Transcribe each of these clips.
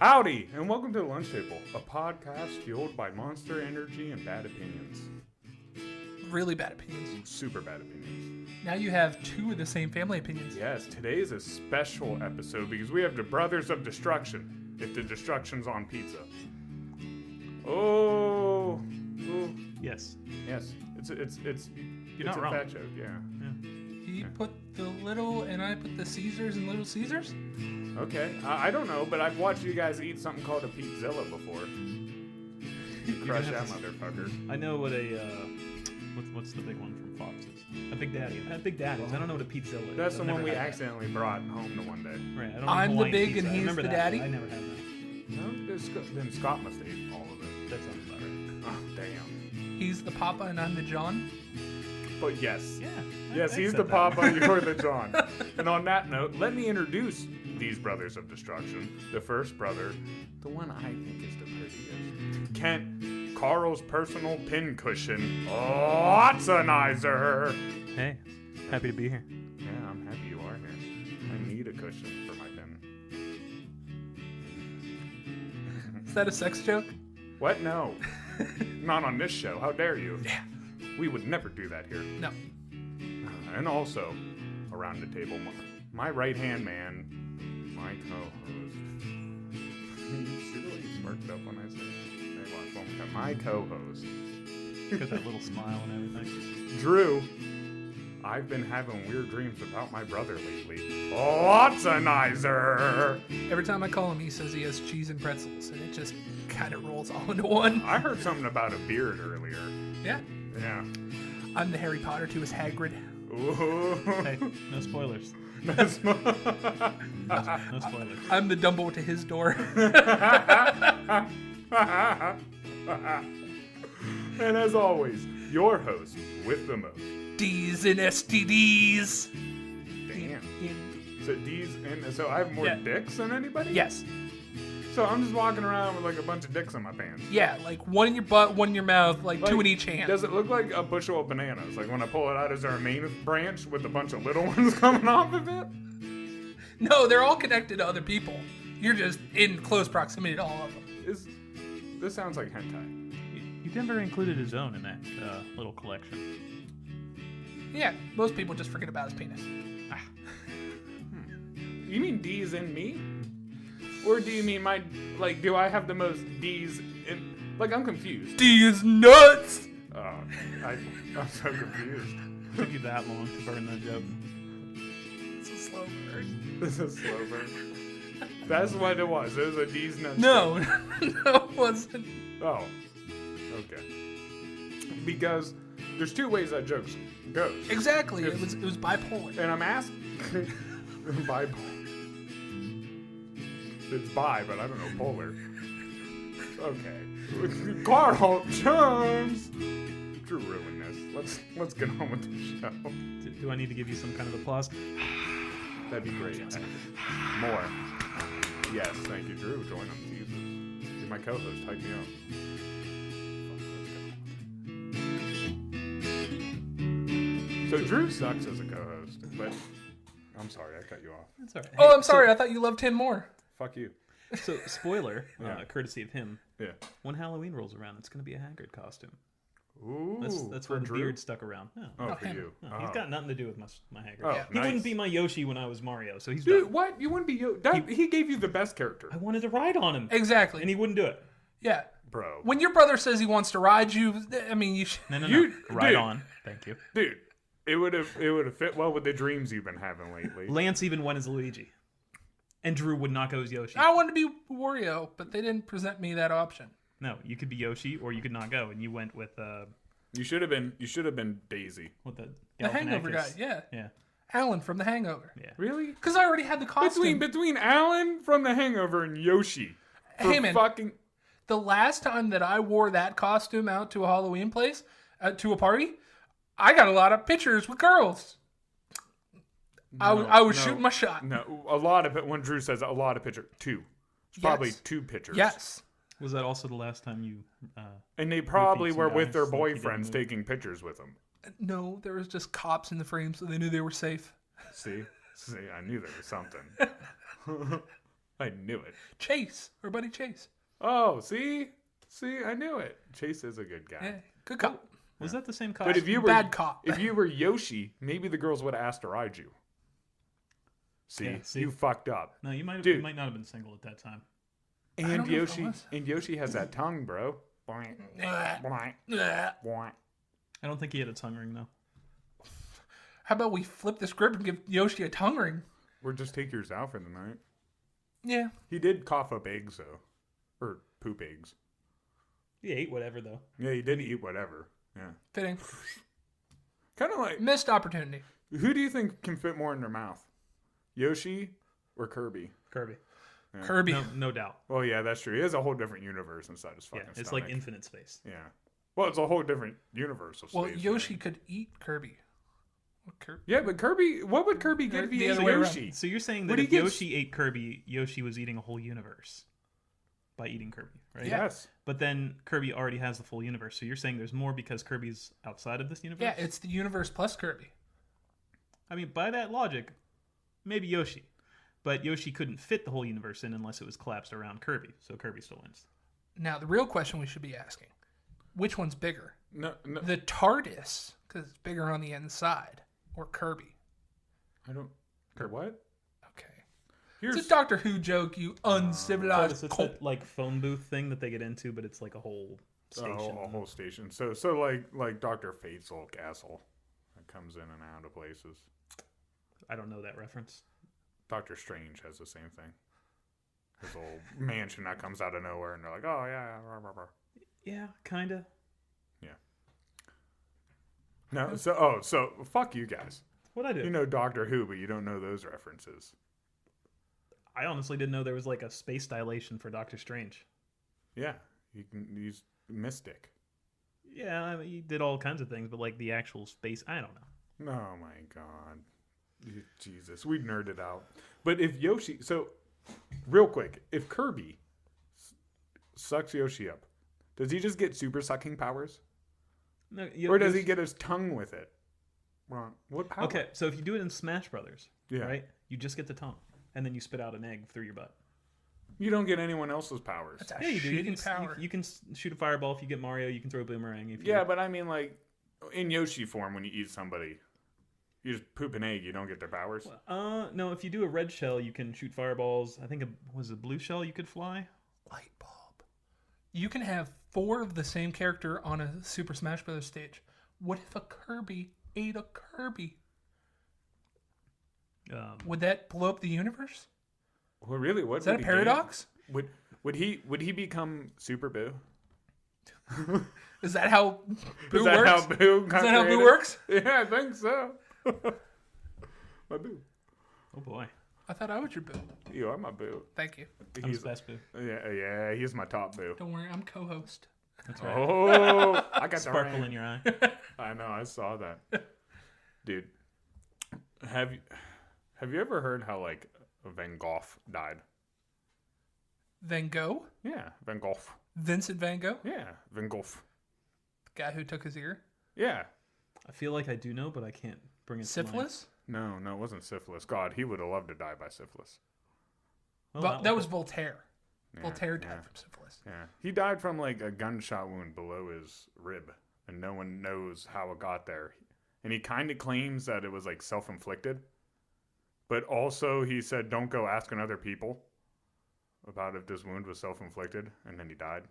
Howdy, and welcome to The Lunch Table, a podcast fueled by monster energy and bad opinions. Really bad opinions. Super bad opinions. Now you have two of the same family opinions. Yes, today is a special episode because we have the Brothers of Destruction, if the destruction's on pizza. Oh. Yes. Yes. It's You're not a wrong. fat joke, yeah. He put the little and I put the Caesars in Little Caesars? Okay, I don't know, but I've watched you guys eat something called a pizzilla before. You crush that motherfucker. I know what a what's the big one from Fox is? A Big Daddy. Big Daddy's. I don't know what a pizzilla is. That's the I've one never we had that. accidentally brought home to one day. Right. I don't I'm know the big pizza. and I he's remember the that, daddy? but I never had that. No, then Scott must have eaten all of it. That sounds about right. Oh, damn. He's the Papa and I'm the John? But yes. Yeah. Yes, he's the Papa, you're the John. And on that note, let me introduce these Brothers of Destruction. The first brother, the one I think is the prettiest. Kent, Carl's personal pincushion, Watsonizer. Hey, happy to be here. Yeah, I'm happy you are here. I need a cushion for my pen. Is that a sex joke? What? No. Not on this show. How dare you? Yeah. We would never do that here. No. And also, around the table, my right-hand man, my co-host. See the way he sparked up when I said it? Hey, watch one more time. My co-host. Got that little smile and everything. Drew. I've been having weird dreams about my brother lately. Watsonizer! Every time I call him, he says he has cheese and pretzels, and it just kind of rolls all into one. I heard something about a beard earlier. Yeah. Yeah. I'm the Harry Potter to his Hagrid. Ooh. Hey, no spoilers. That's No spoilers. I'm the Dumbo to his door. And as always, your host with the most. D's and STDs. Damn. So D's and so I have more Yeah. dicks than anybody? Yes. So I'm just walking around with like a bunch of dicks in my pants. Yeah, like one in your butt, one in your mouth, like two in each hand. Does it look like a bushel of bananas? Like when I pull it out, is there a main branch with a bunch of little ones coming off of it? No, they're all connected to other people. You're just in close proximity to all of them. This sounds like hentai. You never included his own in that little collection. Yeah, most people just forget about his penis. You mean D's in me? Or do you mean do I have the most D's in, like, I'm confused. D is nuts! I'm so confused. Took you that long to burn that joke. It's a slow burn. This is slow burn. That's what it was. It was a D's nuts. No, no, it wasn't. Oh. Okay. Because there's two ways that joke goes. Exactly, it was bipolar. And I'm asking... Bipolar. It's bi, but I don't know polar. Okay. Carl, Jones! Drew ruined this. Let's get on with the show. Do I need to give you some kind of applause? That'd be great. More. Yes, thank you, Drew. Join them. Jesus. You're my co-host. Hype me up. So Drew sucks as a co-host, but I'm sorry, I cut you off. That's all right. Oh, Hey, I'm sorry, I thought you loved him more. Fuck you. So, spoiler, Yeah. courtesy of him. Yeah. When Halloween rolls around, it's going to be a Hagrid costume. Ooh. That's for why the Drew? beard stuck around. No, Oh, Oh, for him. you. no, he's got nothing to do with my Hagrid. Oh, He nice. wouldn't be my Yoshi when I was Mario, so he's Dude, done. what? You wouldn't be he gave you the best character. I wanted to ride on him, Exactly. and he wouldn't do it. Yeah. Bro. When your brother says he wants to ride you, I mean, you should... No. You- Ride dude. on. Thank you. Dude, it would have fit well with the dreams you've been having lately. Lance even went as Luigi. And Drew would not go as Yoshi. I wanted to be Wario, but they didn't present me that option. No, you could be Yoshi or you could not go, and you went with You should have been Daisy. the Hangover guy, Galifianakis. yeah. Yeah. Alan from The Hangover. Yeah. Really? Because I already had the costume. Between Alan from The Hangover and Yoshi. For Hey, man. fucking The last time that I wore that costume out to a Halloween place, to a party, I got a lot of pictures with girls. I was shooting my shot. No, a lot of it. When Drew says a lot of pictures, two. It's probably Yes. 2 pictures. Yes. Was that also the last time you... And they probably some were with guys their like you didn't boyfriends move. taking pictures with them. No, there was just cops in the frame, so they knew they were safe. See, I knew there was something. I knew it. Chase, our buddy Chase. Oh, see, I knew it. Chase is a good guy. Yeah, good cop. Was that the same costume? But if you were Bad cop. if you were Yoshi, maybe the girls would have asked to ride you. See, Yeah, see? you fucked up. No, you might Dude. not have been single at that time. And don't know if I Yoshi has that tongue, bro. Boing, boing, boing. I don't think he had a tongue ring though. How about we flip the script and give Yoshi a tongue ring? Or just take yours out for the night. Yeah. He did cough up eggs though, or poop eggs. He ate whatever though. Yeah, he did eat whatever. Yeah, Fitting. kind of like, Missed opportunity. who do you think can fit more in their mouth, Yoshi or Kirby? Kirby. Yeah. Kirby. No doubt. Well, yeah, that's true. He has a whole different universe inside his Yeah, fucking it's stomach. like infinite space. Yeah. Well, it's a whole different universe of Well, space, Yoshi right? could eat Kirby. What Kirby? Yeah, but Kirby, what would Kirby get if he The ate other way around. Yoshi? So you're saying What that do if you get- Yoshi ate Kirby, Yoshi was eating a whole universe by eating Kirby, right? Yeah. Yes. But then Kirby already has the full universe. So you're saying there's more because Kirby's outside of this universe? Yeah, it's the universe plus Kirby. I mean, by that logic, maybe Yoshi. But Yoshi couldn't fit the whole universe in unless it was collapsed around Kirby. So Kirby still wins. Now, the real question we should be asking, which one's bigger? No, The TARDIS, because it's bigger on the inside, or Kirby? I don't. What? Okay. Here's It's a Doctor Who joke, you uncivilized It's cult. that like phone booth thing that they get into, but it's like a whole station. a whole station. So like Dr. Fate's old castle that comes in and out of places. I don't know that reference. Doctor Strange has the same thing. His old mansion that comes out of nowhere, and they're like, oh yeah, rah, rah, rah. Yeah, kind of. No, so fuck you guys. What'd I do? You know Doctor Who, but you don't know those references. I honestly didn't know there was like a space dilation for Doctor Strange. Yeah, he's mystic. Yeah, I mean, he did all kinds of things, but like the actual space, I don't know. Oh my god. Jesus, we nerded out. But if Yoshi, so real quick, if Kirby sucks Yoshi up, does he just get super sucking powers? No, Or does he get his tongue with it? Wrong. What power? Okay, so if you do it in Smash Brothers, Yeah. right? You just get the tongue, and then you spit out an egg through your butt. You don't get anyone else's powers. That's a Yeah, you do. You shitty can, power. you can shoot a fireball if you get Mario. You can throw a boomerang if you. Yeah, but I mean, like, in Yoshi form, when you eat somebody, you just poop an egg, you don't get their powers. No. If you do a red shell, you can shoot fireballs. I think was a blue shell you could fly. Light bulb. You can have 4 of the same character on a Super Smash Bros. Stage. What if a Kirby ate a Kirby? Would that blow up the universe? Well, really, what Is that a would he gain? paradox? Would he become Super Boo? Is that how Boo Is that works? how Boo? Is that how Boo works? Yeah, I think so. My Boo. Oh boy, I thought I was your Boo. You are my Boo. Thank you. I'm his best boo. Yeah, he's my top Boo. Don't worry, I'm co-host. That's right. Oh, I got the Sparkle ring. in your eye. I know, I saw that. Dude, have you ever heard how like Van Gogh died? Van Gogh? Yeah, Van Gogh. Vincent Van Gogh? Yeah, Van Gogh. The guy who took his ear? Yeah. I feel like I do know, but I can't bring it. to mind. Syphilis? No, it wasn't syphilis. God, he would have loved to die by syphilis. Well, But that was Voltaire. Yeah, Voltaire died yeah. from syphilis. Yeah, he died from like a gunshot wound below his rib, and no one knows how it got there. And he kind of claims that it was like self-inflicted, but also he said, "Don't go asking other people about if this wound was self-inflicted," and then he died.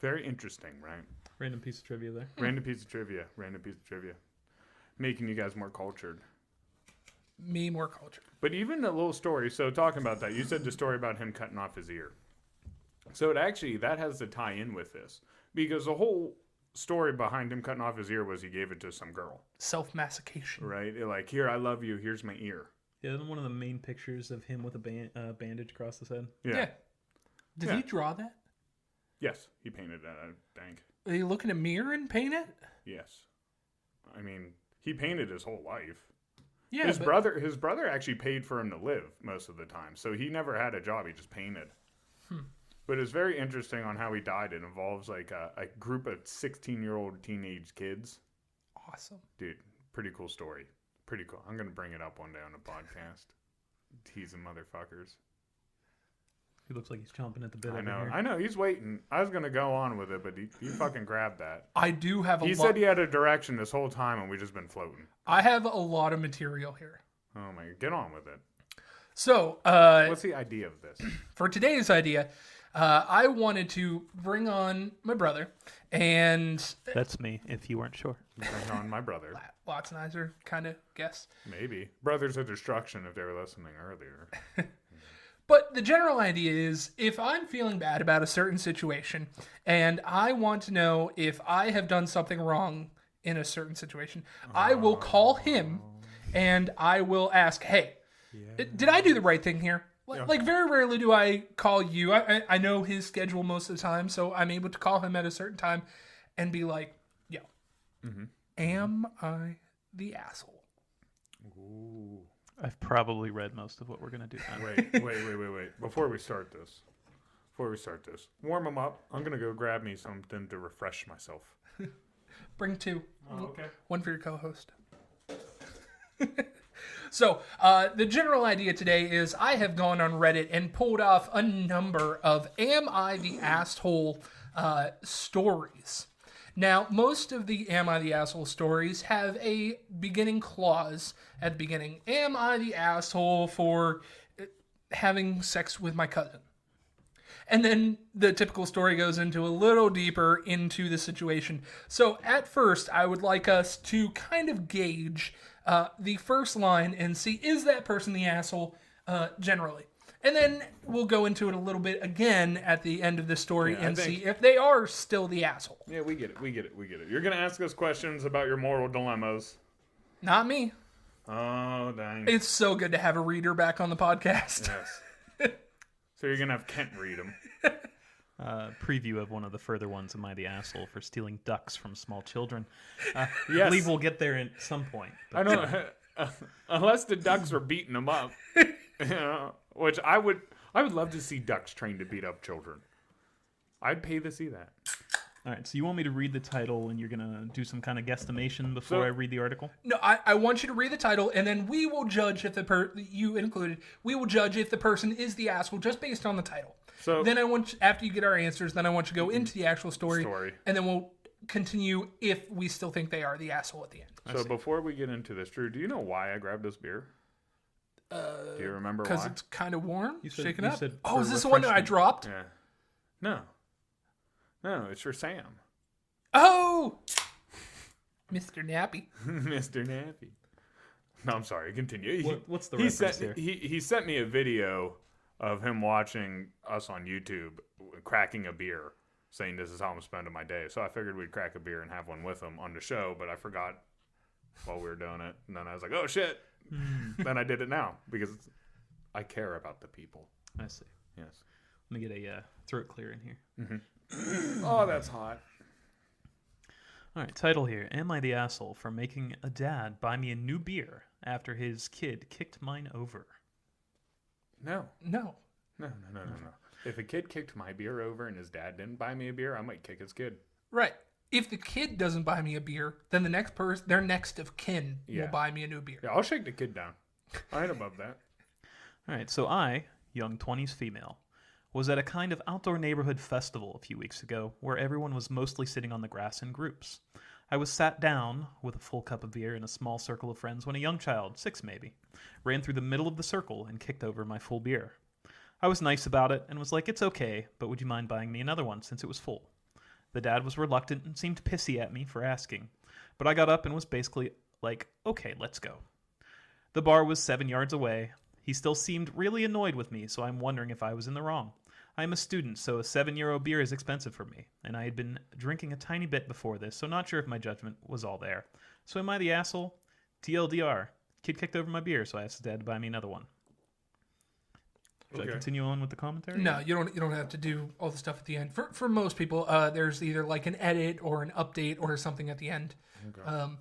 Very interesting, right? random piece of trivia there. Random piece of trivia. Random piece of trivia, making you guys more cultured. Me more culture. But even a little story. So talking about that, you said the story about him cutting off his ear. So that has to tie in with this, because the whole story behind him cutting off his ear was he gave it to some girl, Self-masochation. right? Like, here, I love you. Here's my ear. Yeah, isn't one of the main pictures of him with a bandage across his head? Yeah. Did Yeah. he draw that? Yes, he painted that. I think. Are you look in a mirror and paint it? Yes. I mean, he painted his whole life. Yeah. His but brother actually paid for him to live most of the time, so he never had a job. He just painted. But it's very interesting on how he died. It involves like a group of 16-year-old teenage kids. Awesome. Dude, pretty cool story. Pretty cool. I'm gonna bring it up one day on the podcast. teasing motherfuckers. He looks like he's chomping at the bit. I know. He's waiting. I was gonna go on with it, but he fucking grabbed that. I do have a lot. He said he had a direction this whole time, and we just been floating. I have a lot of material here. Oh my! Get on with it. So, what's the idea of this? For today's idea, I wanted to bring on my brother, and That's me, if you weren't sure. Bring on my brother. Watsonizer kind of guess. Maybe Brothers of Destruction if they were listening earlier. But the general idea is if I'm feeling bad about a certain situation and I want to know if I have done something wrong in a certain situation, I will call him and I will ask, hey, did I do the right thing here? Like very rarely do I call you. I know his schedule most of the time, so I'm able to call him at a certain time and be like, yo, am I the asshole? Ooh. I've probably read most of what we're going to do now. Wait. Before we start this, warm them up. I'm going to go grab me something to refresh myself. Bring two. Oh, okay. One for your co-host. So, the general idea today is I have gone on Reddit and pulled off a number of Am I the Asshole stories. Now, most of the Am I the Asshole stories have a beginning clause at the beginning. Am I the asshole for having sex with my cousin? And then the typical story goes into a little deeper into the situation. So at first, I would like us to kind of gauge the first line and see, is that person the asshole generally? And then we'll go into it a little bit again at the end of the story and see if they are still the asshole. Yeah, we get it. You're going to ask us questions about your moral dilemmas. Not me. Oh, dang. It's so good to have a reader back on the podcast. Yes. So you're going to have Kent read them. Preview of one of the further ones. Am I the asshole for stealing ducks from small children? Yes. I believe we'll get there at some point. But, I don't unless the ducks were beating them up. You know, which I would love to see ducks trained to beat up children. I'd pay to see that. all right, so you want me to read the title and you're going to do some kind of guesstimation before I read the article? No, I want you to read the title, and then we will judge if you included, we will judge if the person is the asshole just based on the title. So Then after you get our answers, then I want you to go into the actual story. And then we'll continue if we still think they are the asshole at the end. So before we get into this, Drew, do you know why I grabbed this beer? Do you remember why? Because it's kind of warm, shaken up. said Oh, for is this the one that I refreshment. dropped? Yeah. No, it's for Sam. Oh! Mr. Nappy. Mr. Nappy. No, I'm sorry. Continue. What's the he reference sent, here? he sent me a video of him watching us on YouTube cracking a beer, saying this is how I'm spending my day. So I figured we'd crack a beer and have one with him on the show, but I forgot while we were doing it. And then I was like, oh, shit. Then I did it now because I care about the people. I see. Yes. Let me get a throat clear in here. Oh, that's hot. All right, title here. Am I the asshole for making a dad buy me a new beer after his kid kicked mine over? No. No. If a kid kicked my beer over and his dad didn't buy me a beer, I might kick his kid. Right. If the kid doesn't buy me a beer, then the next person, their next of kin, will buy me a new beer. Yeah, I'll shake the kid down. I ain't above that. All right, so I, young 20s female, was at a kind of outdoor neighborhood festival a few weeks ago where everyone was mostly sitting on the grass in groups. I was sat down with a full cup of beer in a small circle of friends when a young child, 6 maybe, ran through the middle of the circle and kicked over my full beer. I was nice about it and was like, it's okay, but would you mind buying me another one since it was full? The dad was reluctant and seemed pissy at me for asking, but I got up and was basically like, okay, let's go. The bar was 7 yards away. He still seemed really annoyed with me, so I'm wondering if I was in the wrong. I am a student, so a €7 beer is expensive for me, and I had been drinking a tiny bit before this, so not sure if my judgment was all there. So am I the asshole? TLDR. Kid kicked over my beer, so I asked his dad to buy me another one. Should I continue on with the commentary? No, you don't have to do all the stuff at the end. For most people, there's either like an edit or an update or something at the end. Okay.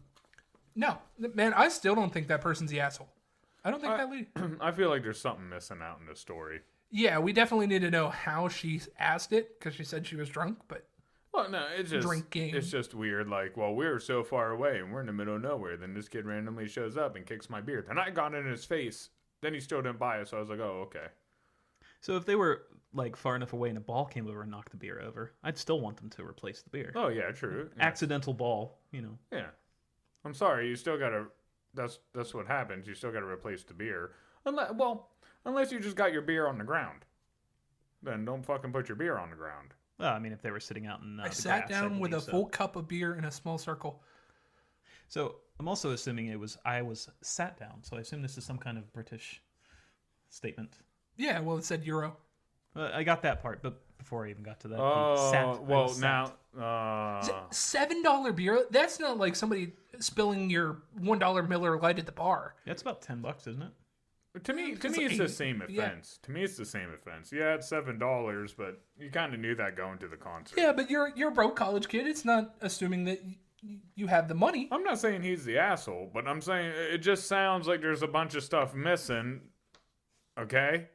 No, man, I still don't think that person's the asshole. I don't think that lady. I feel like there's something missing out in this story. Yeah, we definitely need to know how she asked it because she said she was drunk, but well, no, it's just drinking. It's just weird. Like, well, we're so far away and we're in the middle of nowhere. Then this kid randomly shows up and kicks my beer. Then I got in his face then he still didn't buy it, so I was like, oh, okay. So if they were like far enough away and a ball came over and knocked the beer over, I'd still want them to replace the beer. Oh yeah, true. Yeah. Accidental ball, Yeah. I'm sorry, you still gotta. That's what happens. You still gotta replace the beer. Unless you just got your beer on the ground, then don't fucking put your beer on the ground. Well, I mean, if they were sitting out in I the sat grass, down with a believe so. full cup of beer in a small circle. So I'm also assuming I was sat down. So I assume this is some kind of British statement. Yeah, well, it said Euro. I got that part, but before I even got to that, $7 beer? That's not like somebody spilling your $1 Miller Lite at the bar. That's about $10, isn't it? To me, it's the same offense. To me, it's the same offense. Yeah, it's $7, but you kind of knew that going to the concert. Yeah, but you're a broke college kid. It's not assuming that you have the money. I'm not saying he's the asshole, but I'm saying it just sounds like there's a bunch of stuff missing. Okay?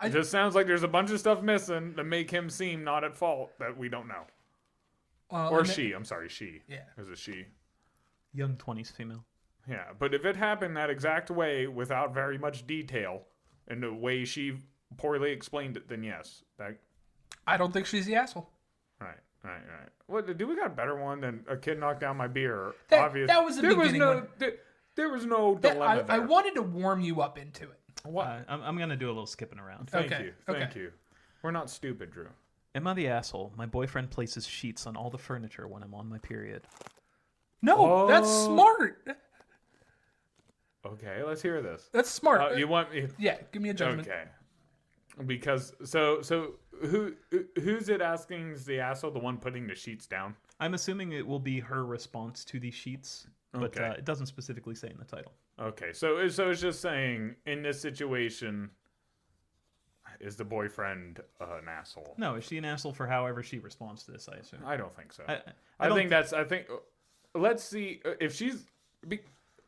It just sounds like there's a bunch of stuff missing to make him seem not at fault that we don't know. Or she. I'm sorry, she. Yeah. Is it she? Young 20s female. Yeah, but if it happened that exact way without very much detail and the way she poorly explained it, then yes. I don't think she's the asshole. Right. What, do we got a better one than a kid knocked down my beer? That was the beginning one. There was no dilemma there. I wanted to warm you up into it. I'm going to do a little skipping around. Thank you. We're not stupid, Drew. Am I the asshole? My boyfriend places sheets on all the furniture when I'm on my period. No, that's smart. Okay, let's hear this. That's smart. You want me? Yeah, give me a judgment. Okay. Because who's it asking is the asshole, the one putting the sheets down? I'm assuming it will be her response to the sheets, but Okay. it doesn't specifically say in the title. Okay, so it's just saying in this situation, is the boyfriend an asshole? No, is she an asshole for however she responds to this? I assume. I don't think so. I don't I think. Let's see if she's.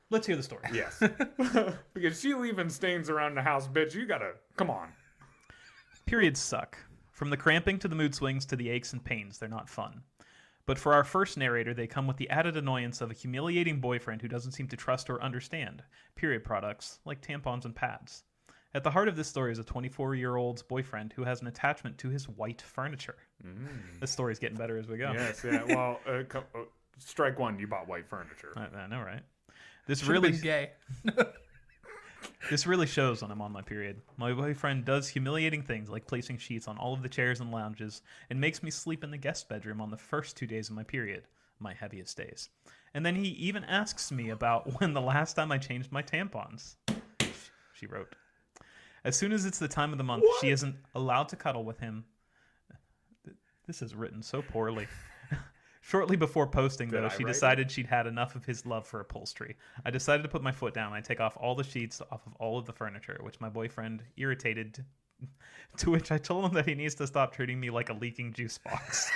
Let's hear the story. Yes, because she leaving stains around the house, bitch. You gotta come on. Periods suck. From the cramping to the mood swings to the aches and pains, they're not fun. But for our first narrator, they come with the added annoyance of a humiliating boyfriend who doesn't seem to trust or understand period products like tampons and pads. At the heart of this story is a 24-year-old's boyfriend who has an attachment to his white furniture. This story's getting better as we go. Yes, yeah. Well, strike one. You bought white furniture. I know, right? This Should've really been gay. This really shows when I'm on my period. My boyfriend does humiliating things like placing sheets on all of the chairs and lounges and makes me sleep in the guest bedroom on the first 2 days of my period, my heaviest days. And then he even asks me about when the last time I changed my tampons. She wrote. As soon as it's the time of the month, she isn't allowed to cuddle with him. This is written so poorly. Shortly before posting, though, she decided she'd had enough of his love for upholstery. I decided to put my foot down. I take off all the sheets off of all of the furniture, which my boyfriend irritated, to which I told him that he needs to stop treating me like a leaking juice box.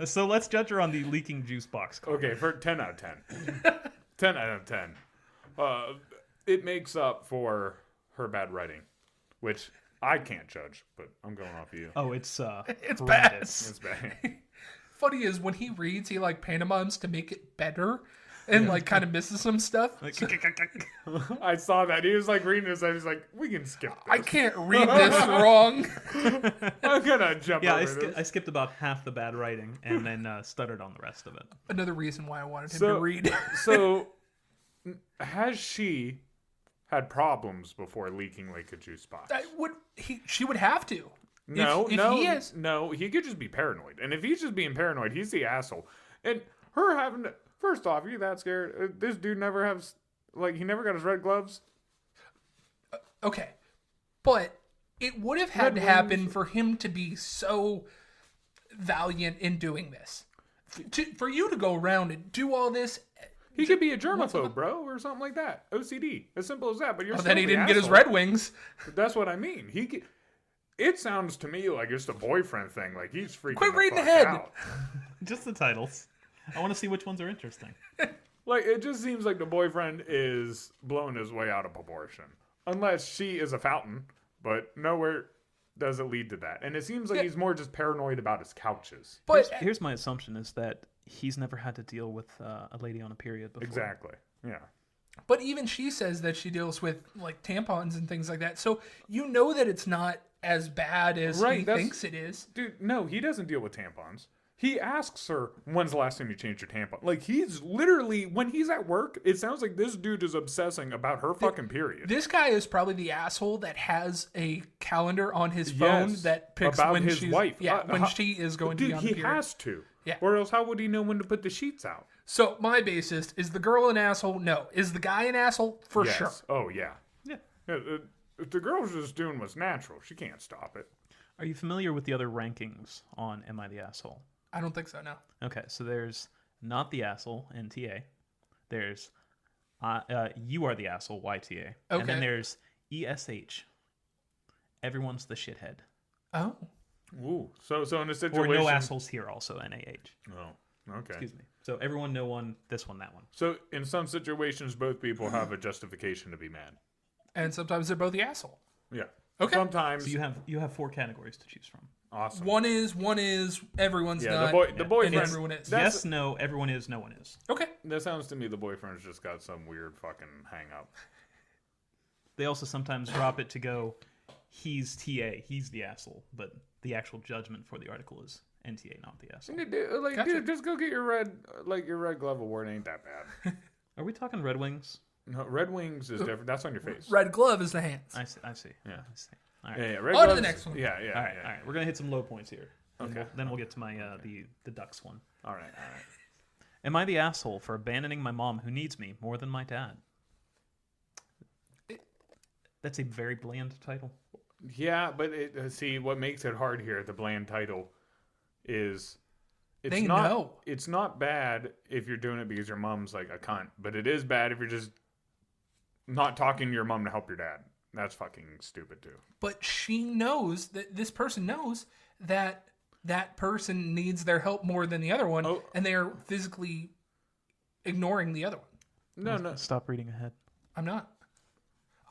So let's judge her on the leaking juice box comment. Okay, for 10 out of 10. 10 out of 10. It makes up for her bad writing, which I can't judge, but I'm going off of you. Oh, it's It's horrendous. It's bad. Funny is when he reads, he like pantomimes to make it better, and like kind of misses some stuff. Like, I saw that. He was like reading this. I was like, we can skip this. I can't read this wrong. I'm gonna jump yeah, over this. I skipped about half the bad writing and then stuttered on the rest of it. Another reason why I wanted him to read. So, has she had problems before leaking like a juice box? She would have to. No, If he could just be paranoid. And if he's just being paranoid, he's the asshole. And her having to, first off, are you that scared? This dude never has, like, he never got his red gloves. Okay. But it would have had to happen for him to be so valiant in doing this. For you to go around and do all this. He could be a germaphobe, bro, or something like that. OCD. As simple as that. But you're then he the didn't get his asshole. Red Wings. That's what I mean. It sounds to me like it's a boyfriend thing. Like he's freaking Quit the reading fuck ahead. out. Just the titles. I want to see which ones are interesting. Like, it just seems like the boyfriend is blowing his way out of proportion. Unless she is a fountain, but nowhere does it lead to that. And it seems like he's more just paranoid about his couches. But Here's my assumption is that he's never had to deal with a lady on a period before. Exactly. Yeah. But even she says that she deals with like tampons and things like that. So you know that it's not as bad as he thinks it is. Dude, no, he doesn't deal with tampons. He asks her, when's the last time you changed your tampon? Like, he's literally, when he's at work, it sounds like this dude is obsessing about her fucking period. This guy is probably the asshole that has a calendar on his phone that picks about when his she's, wife. when she is going to be on the Dude, period. he has to. Yeah. Or else how would he know when to put the sheets out? So, my basis, is the girl an asshole? No. Is the guy an asshole? For Yes. sure. Oh, yeah. Yeah. If the girl's just doing what's natural, she can't stop it. Are you familiar with the other rankings on Am I the Asshole? I don't think so, no. Okay, so there's Not the Asshole, NTA. There's You Are the Asshole, YTA. And Okay. then there's ESH. Everyone's the shithead. Oh. Ooh. So in a Or situation... No Assholes Here also, NAH. Oh, okay. Excuse me. So everyone, no one, this one, that one. So in some situations, both people have a justification to be mad. And sometimes they're both the asshole. Yeah. Okay. Sometimes... So you have 4 categories to choose from. Awesome. One is, everyone's Yeah, not, the boyfriend... and everyone is. Yes, no, everyone is, no one is. Okay. That sounds to me the boyfriend's just got some weird fucking hang up. They also sometimes drop it to go, he's TA, he's the asshole, but the actual judgment for the article is NTA, not the asshole. Dude, just go get your red glove award. Ain't that bad. Are we talking Red Wings? No, Red Wings is different. That's on your face. Red glove is the hands. I see. Yeah. I see. All right. Yeah. Red On to gloves, the next one. Yeah. All right. We're gonna hit some low points here. Okay. Then we'll get to my the Ducks one. All right. Am I the asshole for abandoning my mom who needs me more than my dad? That's a very bland title. Yeah, but see what makes it hard here. The bland title is They know. It's not bad if you're doing it because your mom's like a cunt, but it is bad if you're just not talking to your mom to help your dad. That's fucking stupid too. But she knows that this person knows that that person needs their help more than the other one, and they are physically ignoring the other one. No. Stop reading ahead. I'm not.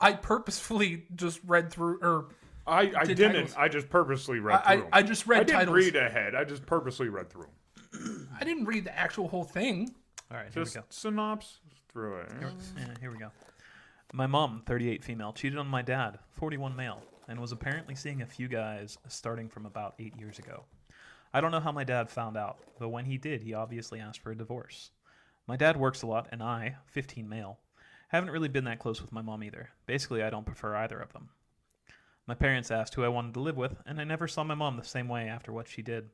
I purposefully just read through, or I did didn't. titles. I just purposely read through them. I just read I didn't titles. read ahead. I just purposely read through them. I didn't read the actual whole thing. All right, here Just we go. synopsis through it. Here we go. My mom, 38 female, cheated on my dad, 41 male, and was apparently seeing a few guys starting from about 8 years ago. I don't know how my dad found out, but when he did, he obviously asked for a divorce. My dad works a lot, and I, 15 male, haven't really been that close with my mom either. Basically, I don't prefer either of them. My parents asked who I wanted to live with, and I never saw my mom the same way after what she did.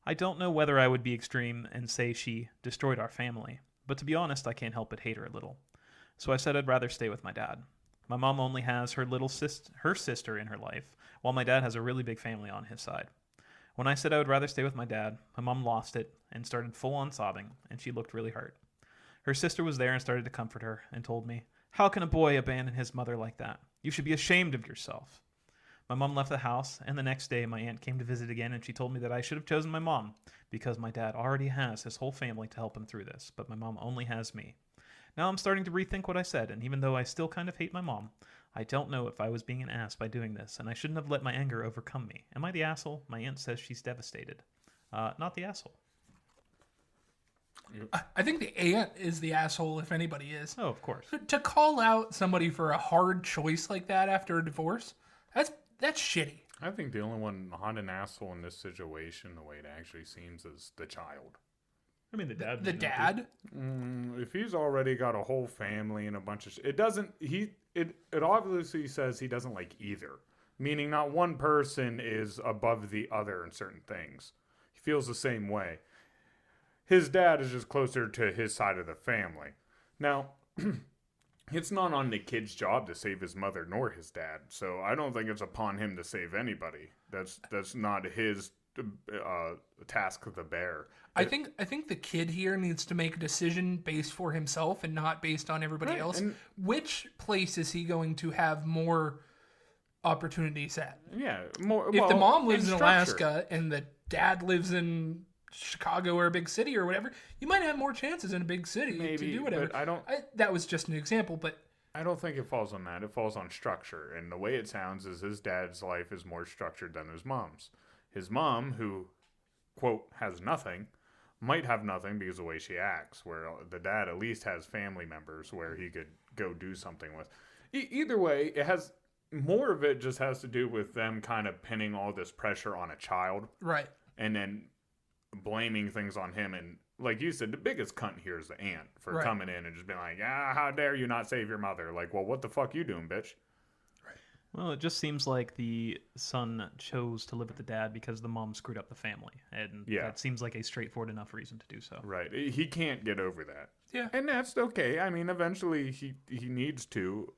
I don't know whether I would be extreme and say she destroyed our family, but to be honest, I can't help but hate her a little. So I said I'd rather stay with my dad. My mom only has her sister in her life, while my dad has a really big family on his side. When I said I would rather stay with my dad, my mom lost it and started full-on sobbing, and she looked really hurt. Her sister was there and started to comfort her and told me, "How can a boy abandon his mother like that? You should be ashamed of yourself." My mom left the house, and the next day my aunt came to visit again, and she told me that I should have chosen my mom because my dad already has his whole family to help him through this, but my mom only has me. Now I'm starting to rethink what I said, and even though I still kind of hate my mom, I don't know if I was being an ass by doing this, and I shouldn't have let my anger overcome me. Am I the asshole? My aunt says she's devastated. Not the asshole. I think the aunt is the asshole if anybody is. Oh, of course. To call out somebody for a hard choice like that after a divorce, that's shitty. I think the only one not an asshole in this situation, the way it actually seems, is the child. I mean, the dad. The dad? If he's already got a whole family and a bunch of it doesn't, it obviously says he doesn't like either. Meaning not one person is above the other in certain things. He feels the same way. His dad is just closer to his side of the family. Now, it's not on the kid's job to save his mother nor his dad. So I don't think it's upon him to save anybody. That's not his task to bear. I think the kid here needs to make a decision based for himself and not based on everybody else. And which place is he going to have more opportunities at? Yeah, more. If the mom lives in structure. Alaska and the dad lives in Chicago or a big city or whatever, you might have more chances in a big city to do whatever. But that was just an example, but I don't think it falls on that. It falls on structure. And the way it sounds is his dad's life is more structured than his mom's. His mom, who, quote, has nothing, might have nothing because of the way she acts, where the dad at least has family members where he could go do something with. Either way, it has more of it just has to do with them kind of pinning all this pressure on a child. Right. And then blaming things on him. And like you said, the biggest cunt here is the aunt for coming in and just being like, how dare you not save your mother? Like, well, what the fuck you doing, bitch? Well, it just seems like the son chose to live with the dad because the mom screwed up the family. And that seems like a straightforward enough reason to do so. Right. He can't get over that. Yeah. And that's okay. I mean, eventually he needs to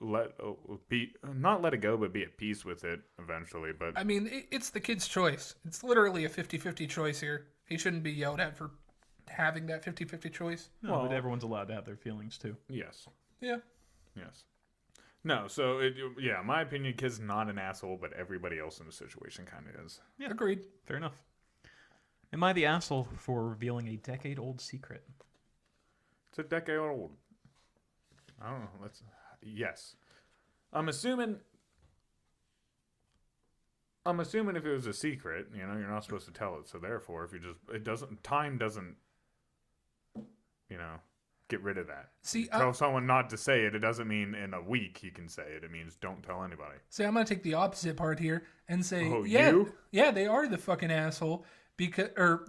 not let it go, but be at peace with it eventually. But I mean, it's the kid's choice. It's literally a 50-50 choice here. He shouldn't be yelled at for having that 50-50 choice. No, but everyone's allowed to have their feelings too. Yes. Yeah. Yes. No, so, in my opinion, kid's not an asshole, but everybody else in the situation kind of is. Yeah. Agreed. Fair enough. Am I the asshole for revealing a decade-old secret? It's a decade old. I don't know. Yes. I'm assuming if it was a secret, you're not supposed to tell it. So therefore, time doesn't, get rid of that. See, tell someone not to say it. It doesn't mean in a week he can say it. It means don't tell anybody. See, I'm gonna take the opposite part here and say, you? Yeah, they are the fucking asshole or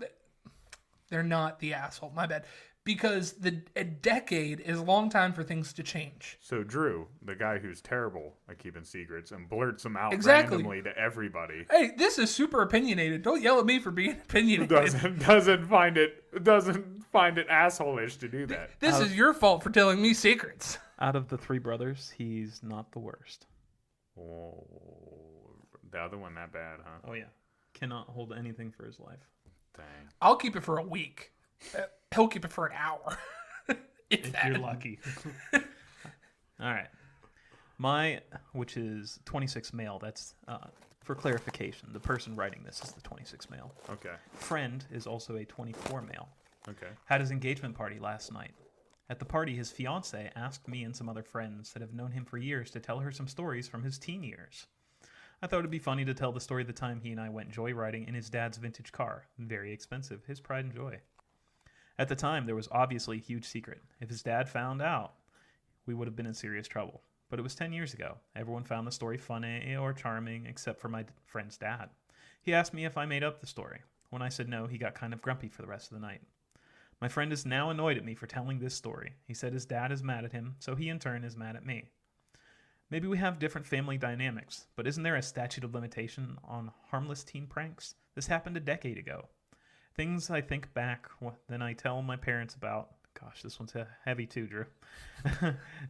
they're not the asshole. My bad. Because a decade is a long time for things to change. So Drew, the guy who's terrible at keeping secrets and blurts them out randomly to everybody. Hey, this is super opinionated. Don't yell at me for being opinionated. Doesn't find it asshole-ish to do that. This is your fault for telling me secrets. Out of the three brothers, he's not the worst. Oh, the other one that bad, huh? Oh yeah, cannot hold anything for his life. Dang. I'll keep it for a week. He'll keep it for an hour. if you're lucky. All right. Which is 26 male. That's, for clarification, the person writing this is the 26 male. Okay. Friend is also a 24 male. Okay. Had his engagement party last night. At the party, his fiancée asked me and some other friends that have known him for years to tell her some stories from his teen years. I thought it'd be funny to tell the story of the time he and I went joyriding in his dad's vintage car. Very expensive. His pride and joy. At the time, there was obviously a huge secret. If his dad found out, we would have been in serious trouble. But it was 10 years ago. Everyone found the story funny or charming, except for my friend's dad. He asked me if I made up the story. When I said no, he got kind of grumpy for the rest of the night. My friend is now annoyed at me for telling this story. He said his dad is mad at him, so he in turn is mad at me. Maybe we have different family dynamics, but isn't there a statute of limitation on harmless teen pranks? This happened a decade ago. Things I think back, then I tell my parents about. Gosh, this one's heavy too, Drew.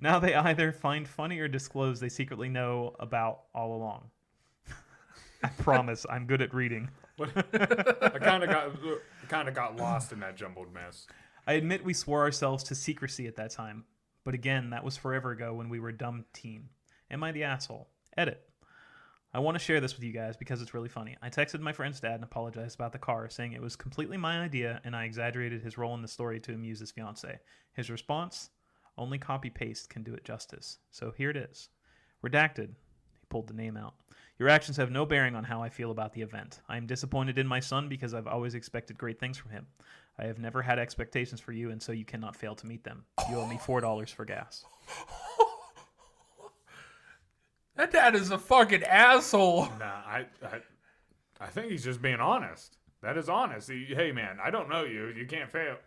Now they either find funny or disclose they secretly know about all along. I promise, I'm good at reading. I kind of got lost in that jumbled mess. I admit we swore ourselves to secrecy at that time, but again, that was forever ago when we were a dumb teen. Am I the asshole? Edit. I want to share this with you guys because it's really funny. I texted my friend's dad and apologized about the car, saying it was completely my idea and I exaggerated his role in the story to amuse his fiancée. His response? Only copy-paste can do it justice. So here it is. Redacted. He pulled the name out. Your actions have no bearing on how I feel about the event. I am disappointed in my son because I've always expected great things from him. I have never had expectations for you, and so you cannot fail to meet them. You owe me $4 for gas. That dad is a fucking asshole. Nah, I think he's just being honest. That is honest. Hey, man, I don't know you. You can't fail.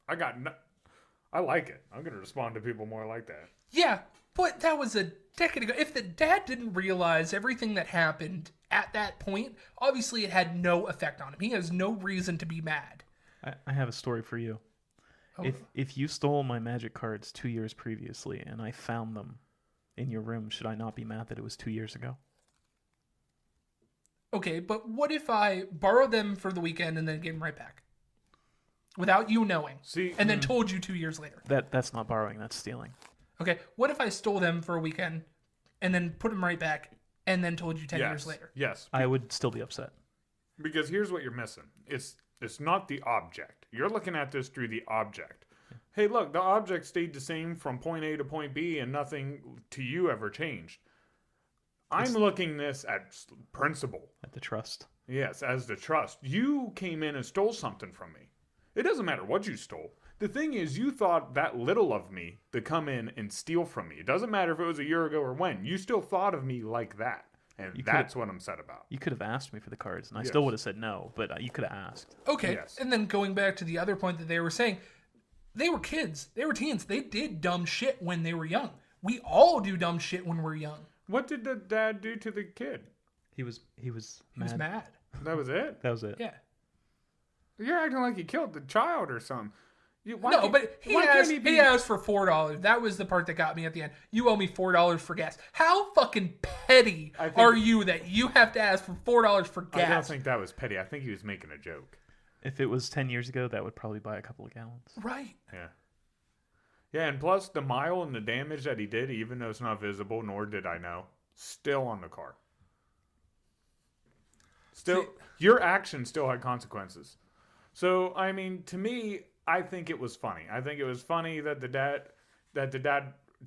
I like it. I'm going to respond to people more like that. Yeah, but that was a decade ago. If the dad didn't realize everything that happened at that point, obviously it had no effect on him. He has no reason to be mad. I have a story for you. Oh. If you stole my magic cards 2 years previously and I found them in your room, should I not be mad that it was 2 years ago? Okay, but what if I borrowed them for the weekend and then gave them right back? Without you knowing. And then told you 2 years later. That's not borrowing, that's stealing. Okay, what if I stole them for a weekend and then put them right back and then told you 10 years later? Yes. I would still be upset. Because here's what you're missing. It's not the object. You're looking at this through the object. Hey, look, the object stayed the same from point A to point B and nothing to you ever changed. I'm looking this at principle. At the trust. Yes, as the trust. You came in and stole something from me. It doesn't matter what you stole. The thing is, you thought that little of me to come in and steal from me. It doesn't matter if it was a year ago or when. You still thought of me like that. And that's what I'm sad about. You could have asked me for the cards, and I still would have said no, but you could have asked. Okay, and then going back to the other point that they were saying, they were kids. They were teens. They did dumb shit when they were young. We all do dumb shit when we're young. What did the dad do to the kid? He was mad. He was mad. That was it? That was it. Yeah. You're acting like he killed the child or something. But he asked for $4. That was the part that got me at the end. You owe me $4 for gas. How fucking petty are you that you have to ask for $4 for gas? I don't think that was petty. I think he was making a joke. If it was 10 years ago, that would probably buy a couple of gallons. Right. Yeah. Yeah, and plus the mile and the damage that he did, even though it's not visible, nor did I know, still on the car. Still, your action still had consequences. So, I mean, to me, I think it was funny. I think it was funny that the dad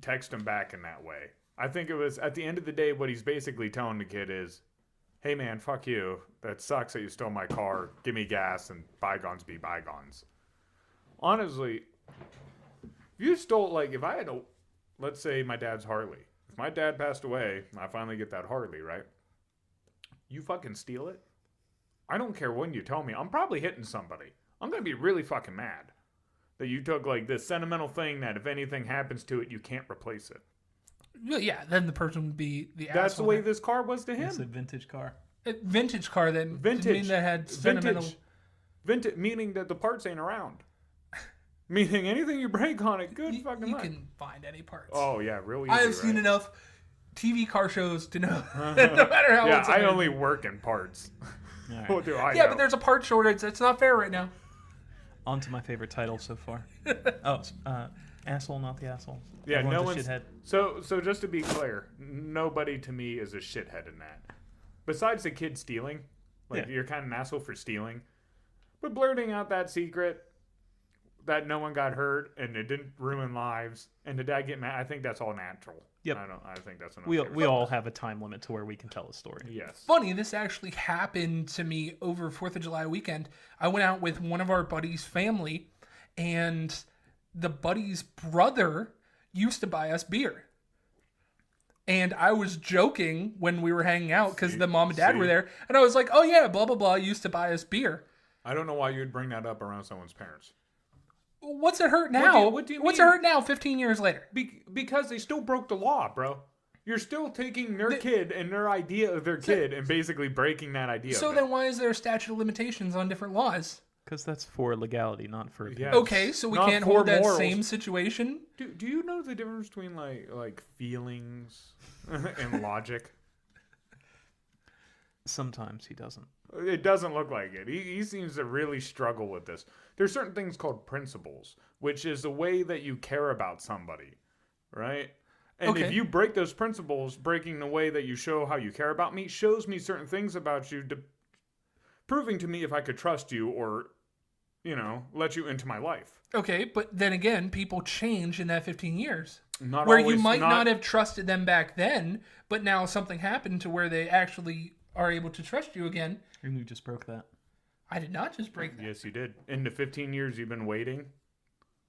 texted him back in that way. I think it was, at the end of the day, what he's basically telling the kid is, hey man, fuck you. That sucks that you stole my car. Give me gas and bygones be bygones. Honestly, if you stole, like, if I had a, let's say my dad's Harley. If my dad passed away, and I finally get that Harley, right? You fucking steal it? I don't care when you tell me. I'm probably hitting somebody. I'm going to be really fucking mad that you took, like, this sentimental thing that if anything happens to it, you can't replace it. Yeah, then the person would be the asshole. That's the way this car was to him. It's a vintage car. A vintage car that mean that had sentimental... Vintage, meaning that the parts ain't around. Meaning anything you break on it, good fucking luck. You can find any parts. Oh, yeah, really easy, I have seen enough TV car shows to know no matter how yeah, I only work in parts. Right. What do I Yeah, know? but there's a part shortage. That's not fair right now. On to my favorite title so far. Asshole, not the asshole. Yeah, Everyone's no a one's... shithead. So just to be clear, nobody to me is a shithead in that. Besides the kid stealing. Like, you're kind of an asshole for stealing. But blurting out that secret, that no one got hurt, and it didn't ruin lives, and the dad get mad, I think that's all natural. Yep. I think that's We all have a time limit to where we can tell a story. Yes. Funny, this actually happened to me over 4th of July weekend. I went out with one of our buddies' family, and the buddy's brother used to buy us beer. And I was joking when we were hanging out because the mom and dad were there. And I was like, oh yeah, blah, blah, blah, used to buy us beer. I don't know why you'd bring that up around someone's parents. What's it hurt now? What do you What's mean? it hurt now 15 years later? Because they still broke the law, bro. You're still taking their kid and their idea of their kid and basically breaking that idea. So then why is there a statute of limitations on different laws? Because that's for legality, not for... Yes. Okay, so we Not can't for hold that morals. same situation? Do you know the difference between like feelings and logic? Sometimes he doesn't. It doesn't look like it. He seems to really struggle with this. There's certain things called principles, which is the way that you care about somebody, right? And if you break those principles, breaking the way that you show how you care about me shows me certain things about you, proving to me if I could trust you or, let you into my life. Okay, but then again, people change in that 15 years. Not where always, you might not have trusted them back then, but now something happened to where they actually are able to trust you again. And you just broke that. I did not just break that. Yes, you did. In the 15 years you've been waiting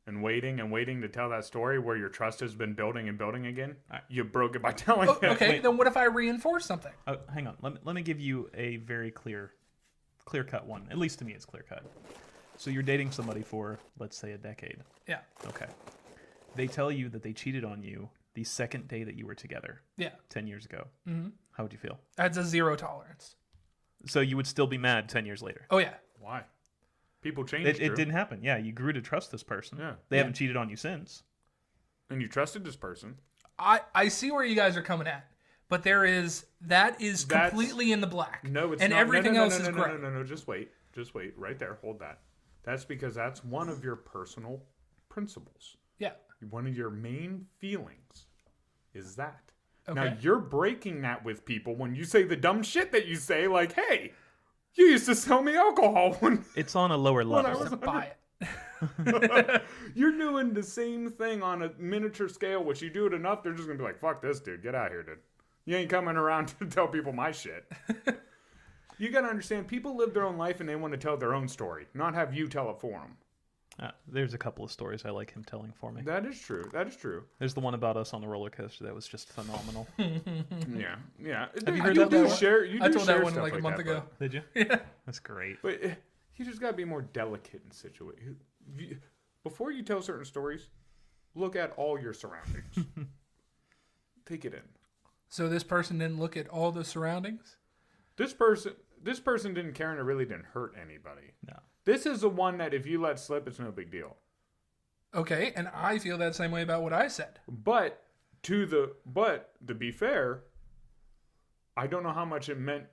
and waiting and waiting to tell that story where your trust has been building and building again, you broke it by telling it. Okay, then what if I reinforce something? Oh, hang on. Let me give you a very clear-cut one. At least to me, it's clear-cut. So you're dating somebody for, let's say, a decade. Yeah. Okay. They tell you that they cheated on you the second day that you were together. Yeah. 10 years ago. Mm-hmm. How would you feel? That's a zero tolerance. So you would still be mad 10 years later? Oh, yeah. Why? People change. It didn't happen. Yeah, you grew to trust this person. Yeah. They haven't cheated on you since. And you trusted this person. I see where you guys are coming at, but that is completely in the black. No, it's and not. Everything else is gray. No. Just wait. Right there. Hold that. That's because that's one of your personal principles. Yeah. One of your main feelings is that. Okay. Now, you're breaking that with people when you say the dumb shit that you say, like, hey, you used to sell me alcohol when... It's on a lower level. I was Buy it. You're doing the same thing on a miniature scale, which you do it enough, they're just going to be like, fuck this, dude. Get out of here, dude. You ain't coming around to tell people my shit. You got to understand, people live their own life and they want to tell their own story, not have you tell it for them. There's a couple of stories I like him telling for me. That is true. That is true. There's the one about us on the roller coaster that was just phenomenal. Yeah. Have you heard that one? I told that one like a month ago. Did you? Yeah. That's great. But you just got to be more delicate in situations. Before you tell certain stories, look at all your surroundings. Take it in. So this person didn't look at all the surroundings? This person didn't care and it really didn't hurt anybody. No. This is the one that if you let slip, it's no big deal. Okay, and I feel that same way about what I said. But to be fair, I don't know how much it meant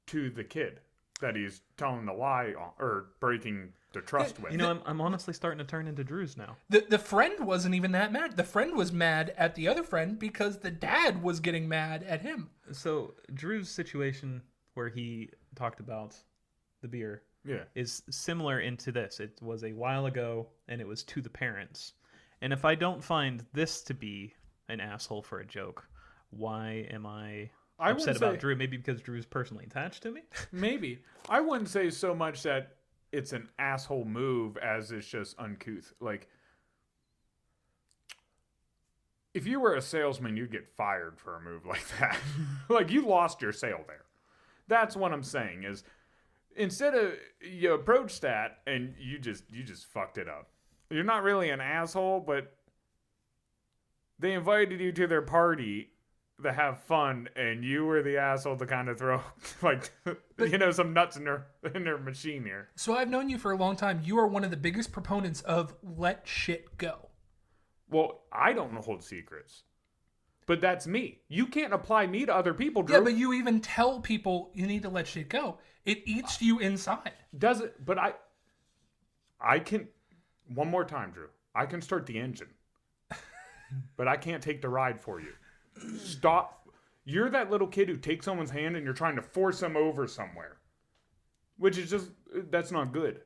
to the kid that he's telling the lie on, or breaking the trust with. You know, I'm honestly starting to turn into Drew's now. The friend wasn't even that mad. The friend was mad at the other friend because the dad was getting mad at him. So Drew's situation where he talked about the beer is similar into this. It was a while ago, and it was to the parents. And if I don't find this to be an asshole for a joke, why am I upset about Drew? Maybe because Drew's personally attached to me? Maybe. I wouldn't say so much that it's an asshole move as it's just uncouth. Like, if you were a salesman, you'd get fired for a move like that. Like, you lost your sale there. That's what I'm saying is, instead of you approach that and you just fucked it up. You're not really an asshole, but they invited you to their party to have fun, and you were the asshole to kind of throw some nuts in their machine here. So I've known you for a long time. You are one of the biggest proponents of let shit go. Well, I don't hold secrets. But that's me. You can't apply me to other people, Drew. Yeah, but you even tell people you need to let shit go. It eats you inside. Does it? But I can... One more time, Drew. I can start the engine. But I can't take the ride for you. Stop. You're that little kid who takes someone's hand and you're trying to force them over somewhere. Which is just... That's not good.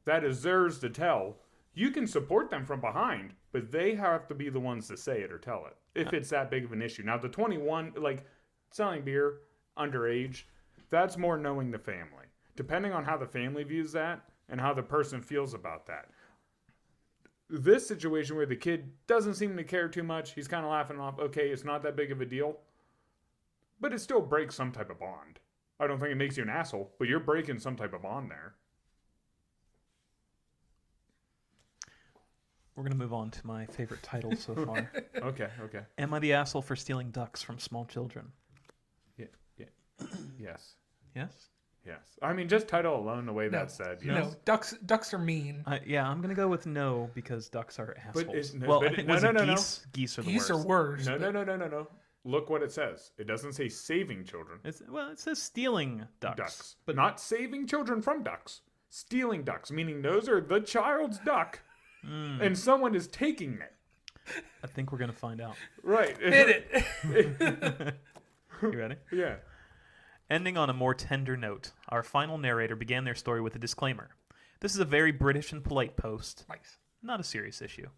That is theirs to tell. You can support them from behind, but they have to be the ones to say it or tell it. If it's that big of an issue. Now, the 21, like, selling beer underage, that's more knowing the family. Depending on how the family views that and how the person feels about that. This situation where the kid doesn't seem to care too much, he's kind of laughing off, okay, it's not that big of a deal. But it still breaks some type of bond. I don't think it makes you an asshole, but you're breaking some type of bond there. We're going to move on to my favorite title so far. Okay. Am I the asshole for stealing ducks from small children? Yeah. Yes. Yes? Yes. I mean, just title alone, the way that's said. Yes. No, ducks are mean. Yeah, I'm going to go with no because ducks are assholes. I think geese? Geese are the worst. Geese are worse. No. Look what it says. It doesn't say saving children. It says stealing ducks. But not saving children from ducks. Stealing ducks, meaning those are the child's duck. And someone is taking it. I think we're going to find out. Right. Hit it. You ready? Yeah. Ending on a more tender note, our final narrator began their story with a disclaimer. This is a very British and polite post. Nice. Not a serious issue.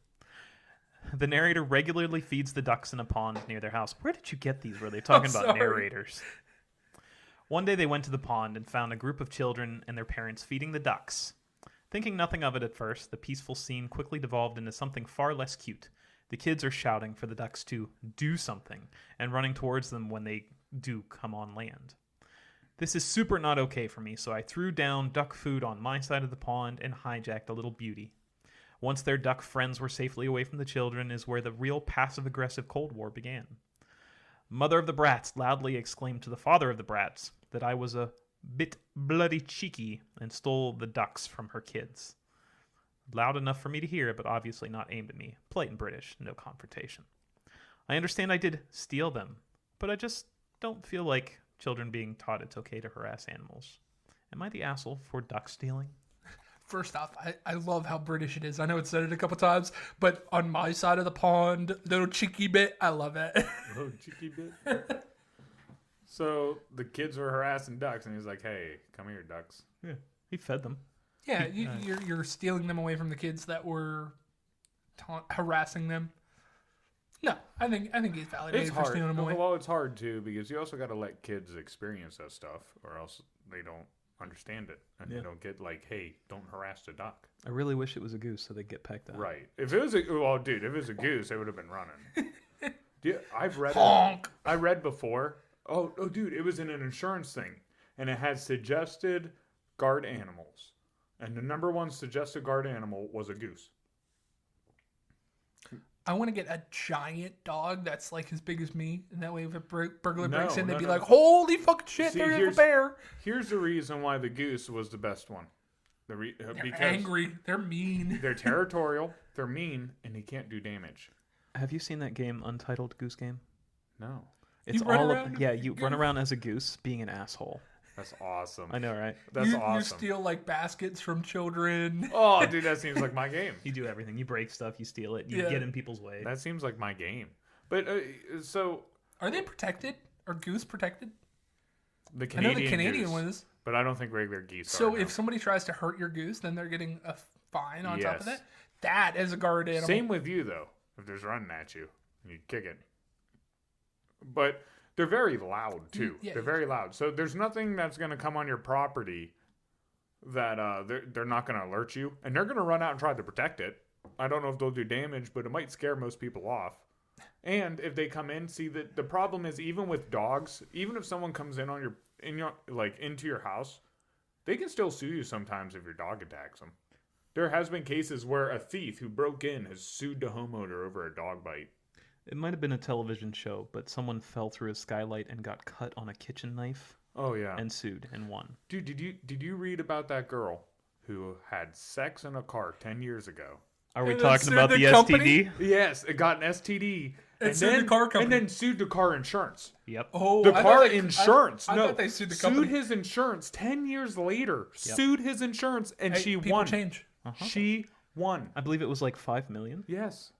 The narrator regularly feeds the ducks in a pond near their house. Where did you get these? Were they talking about narrators? One day they went to the pond and found a group of children and their parents feeding the ducks. Thinking nothing of it at first, the peaceful scene quickly devolved into something far less cute. The kids are shouting for the ducks to do something and running towards them when they do come on land. This is super not okay for me, so I threw down duck food on my side of the pond and hijacked a little beauty. Once their duck friends were safely away from the children is where the real passive-aggressive Cold War began. Mother of the brats loudly exclaimed to the father of the brats that I was a bit bloody cheeky and stole the ducks from her kids. Loud enough for me to hear, but obviously not aimed at me. Polite and British, no confrontation. I understand I did steal them, but I just don't feel like children being taught it's okay to harass animals. Am I the asshole for duck stealing? First off, I love how British it is. I know it's said it a couple times, but on my side of the pond, little cheeky bit, I love it. Little cheeky bit? So the kids were harassing ducks, and he's like, hey, come here, ducks. Yeah, he fed them. Yeah, you're stealing them away from the kids that were harassing them. No, I think he's validated for stealing them away. Well, it's hard, too, because you also got to let kids experience that stuff, or else they don't understand it, and Yeah. they don't get like, hey, don't harass the duck. I really wish it was a goose so they'd get pecked at. Right. If it was if it was a goose, they would have been running. I've read Honk. I read before. Oh, dude, it was in an insurance thing, and it had suggested guard animals, and the number one suggested guard animal was a goose. I want to get a giant dog that's like as big as me, and that way if a burglar No, breaks in, they'd no, be no. like, "Holy fucking shit, See, there's a bear!" Here's the reason why the goose was the best one. They're Because angry, they're mean. they're territorial, they're mean, and they can't do damage. Have you seen that game, Untitled Goose Game? No. It's You run all around as a you run around as a goose being an asshole. That's awesome. I know, right? That's You awesome. steal like baskets from children. Oh, dude, that seems like my game. You do everything. You break stuff, you steal it, you Yeah. get in people's way. That seems like my game. But so Are they protected? Are goose protected? the I Canadian, know the Canadian goose, one is. but I don't think regular geese So are. if somebody tries to hurt your goose, then they're getting a fine on top of Yes. that. That is a guard animal. Same with you though. If there's running at you, you kick it. But they're very loud too. Yeah, They're very loud. So there's nothing that's going to come on your property that they're not going to alert you, and they're going to run out and try to protect it. I don't know if they'll do damage, but it might scare most people off. And if they come in, see that the problem is even with dogs, even if someone comes in on into your house, they can still sue you sometimes if your dog attacks them. There has been cases where a thief who broke in has sued the homeowner over a dog bite. It might have been a television show, but someone fell through a skylight and got cut on a kitchen knife Oh yeah. and sued and won. Dude, did you read about that girl who had sex in a car 10 years ago? Are we And talking sued about the the company? STD? Yes, it got an STD. And sued the car company. And then sued the car insurance. Yep. Oh, The I car thought they- insurance. I No, thought they sued the sued company. his insurance 10 years later. Yep. Sued his insurance, and Hey, she people won. change. She won. I believe it was like 5 million. Yes.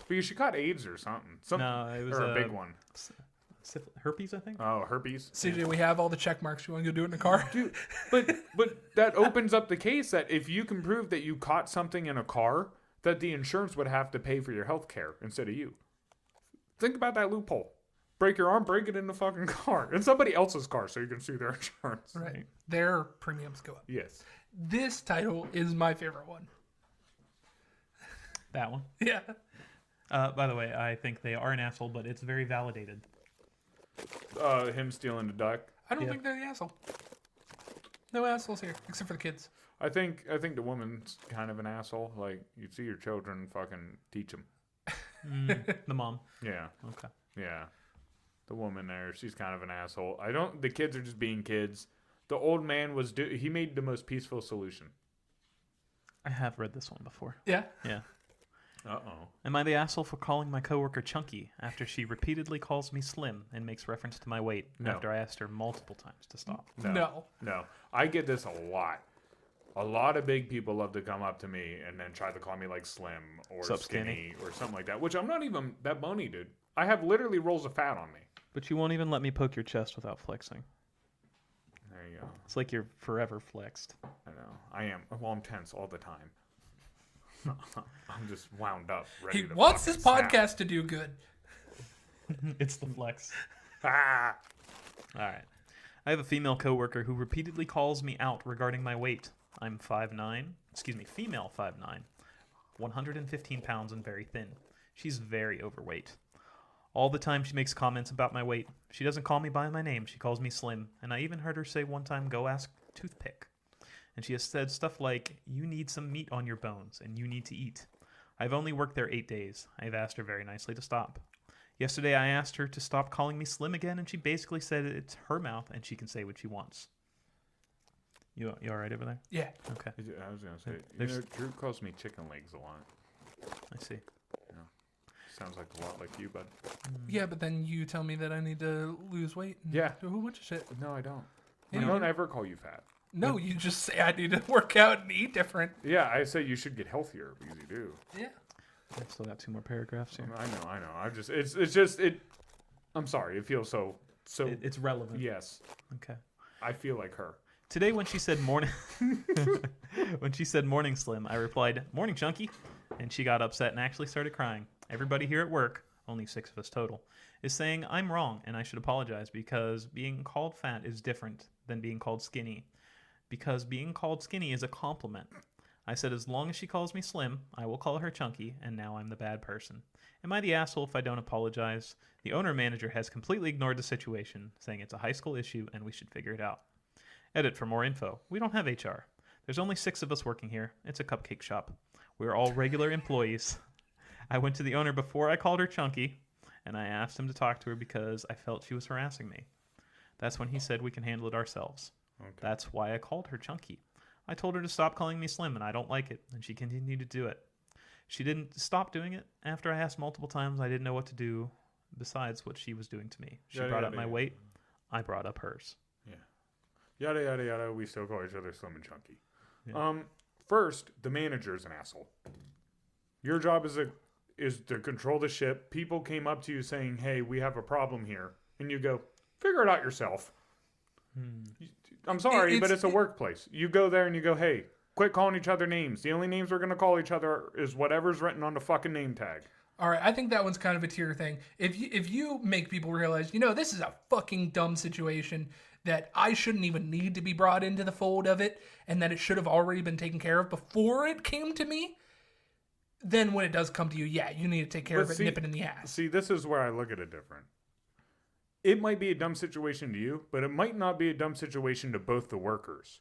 Because she caught AIDS or something. No, it was or a big one. Herpes, I think. Oh, herpes. CJ, we have all the check marks. You want to go do it in the car? Dude, but that opens up the case that if you can prove that you caught something in a car, that the insurance would have to pay for your health care instead of you. Think about that loophole. Break your arm, break it in the fucking car. In somebody else's car so you can sue their insurance. Right. Their premiums go up. Yes. This title is my favorite one. That one. Yeah. By the way, I think they are an asshole, but it's very validated. Him stealing the duck. I don't Yeah. think they're the asshole. No assholes here, except for the kids. I think the woman's kind of an asshole. Like, you see your children, fucking teach them. The mom. Yeah. Okay. Yeah. The woman there, she's kind of an asshole. The kids are just being kids. The old man he made the most peaceful solution. I have read this one before. Yeah. Yeah. Uh-oh. Am I the asshole for calling my coworker chunky after she repeatedly calls me slim and makes reference to my weight No. after I asked her multiple times to stop? No. No. I get this a lot. A lot of big people love to come up to me and then try to call me like slim or Sup, skinny or something like that, which I'm not even that bony, dude. I have literally rolls of fat on me. But you won't even let me poke your chest without flexing. There you go. It's like you're forever flexed. I know. I am. Well, I'm tense all the time. I'm just wound up, ready He to wants his fucking snap. podcast to do good. It's the flex. Ah! All right. I have a female coworker who repeatedly calls me out regarding my weight. I'm 5'9", female 5'9", 115 pounds and very thin. She's very overweight. All the time she makes comments about my weight. She doesn't call me by my name. She calls me slim. And I even heard her say one time, go ask Toothpick. And she has said stuff like, you need some meat on your bones and you need to eat. I've only worked there 8 days. I've asked her very nicely to stop. Yesterday I asked her to stop calling me slim again, and she basically said it's her mouth and she can say what she wants. You all right over there? Yeah. Okay, I was going to say, There's- Drew calls me chicken legs a lot. I see. Sounds like a lot like you, bud. Yeah, but then you tell me that I need to lose weight. And Yeah. do a whole bunch of shit. No, I don't. Yeah, I you don't do. ever call you fat. No, you just say I need to work out and eat different. Yeah, I say you should get healthier because you do. Yeah. I've still got 2 more paragraphs here. I know. It's just I'm sorry. It feels so. It's relevant. Yes, Okay. I feel like her. Today when she said morning morning slim, I replied, morning chunky, and she got upset and actually started crying. Everybody here at work, only 6 of us total, is saying I'm wrong and I should apologize because being called fat is different than being called skinny. because being called skinny is a compliment. I said as long as she calls me slim, I will call her chunky, and now I'm the bad person. Am I the asshole if I don't apologize? The owner-manager has completely ignored the situation, saying it's a high school issue and we should figure it out. Edit for more info. We don't have HR. There's only 6 of us working here. It's a cupcake shop. We're all regular employees. I went to the owner before I called her chunky, and I asked him to talk to her because I felt she was harassing me. That's when he said we can handle it ourselves. Okay. That's why I called her chunky. I told her to stop calling me slim, and I don't like it, and she continued to do it. She didn't stop doing it. After I asked multiple times, I didn't know what to do besides what she was doing to me. She brought up my weight. I brought up hers. Yeah. Yada, yada, yada. We still call each other slim and chunky. Yeah. First, the manager is an asshole. Your job is to control the ship. People came up to you saying, hey, we have a problem here. And you go, figure it out yourself. I'm sorry, but it's a workplace. You go there and you go, hey, quit calling each other names. The only names we're going to call each other is whatever's written on the fucking name tag. All right, I think that one's kind of a tier thing. If you make people realize, this is a fucking dumb situation that I shouldn't even need to be brought into the fold of it, and that it should have already been taken care of before it came to me, then when it does come to you, yeah, you need to take care of it, nip it in the ass. See, this is where I look at it different. It might be a dumb situation to you, but it might not be a dumb situation to both the workers.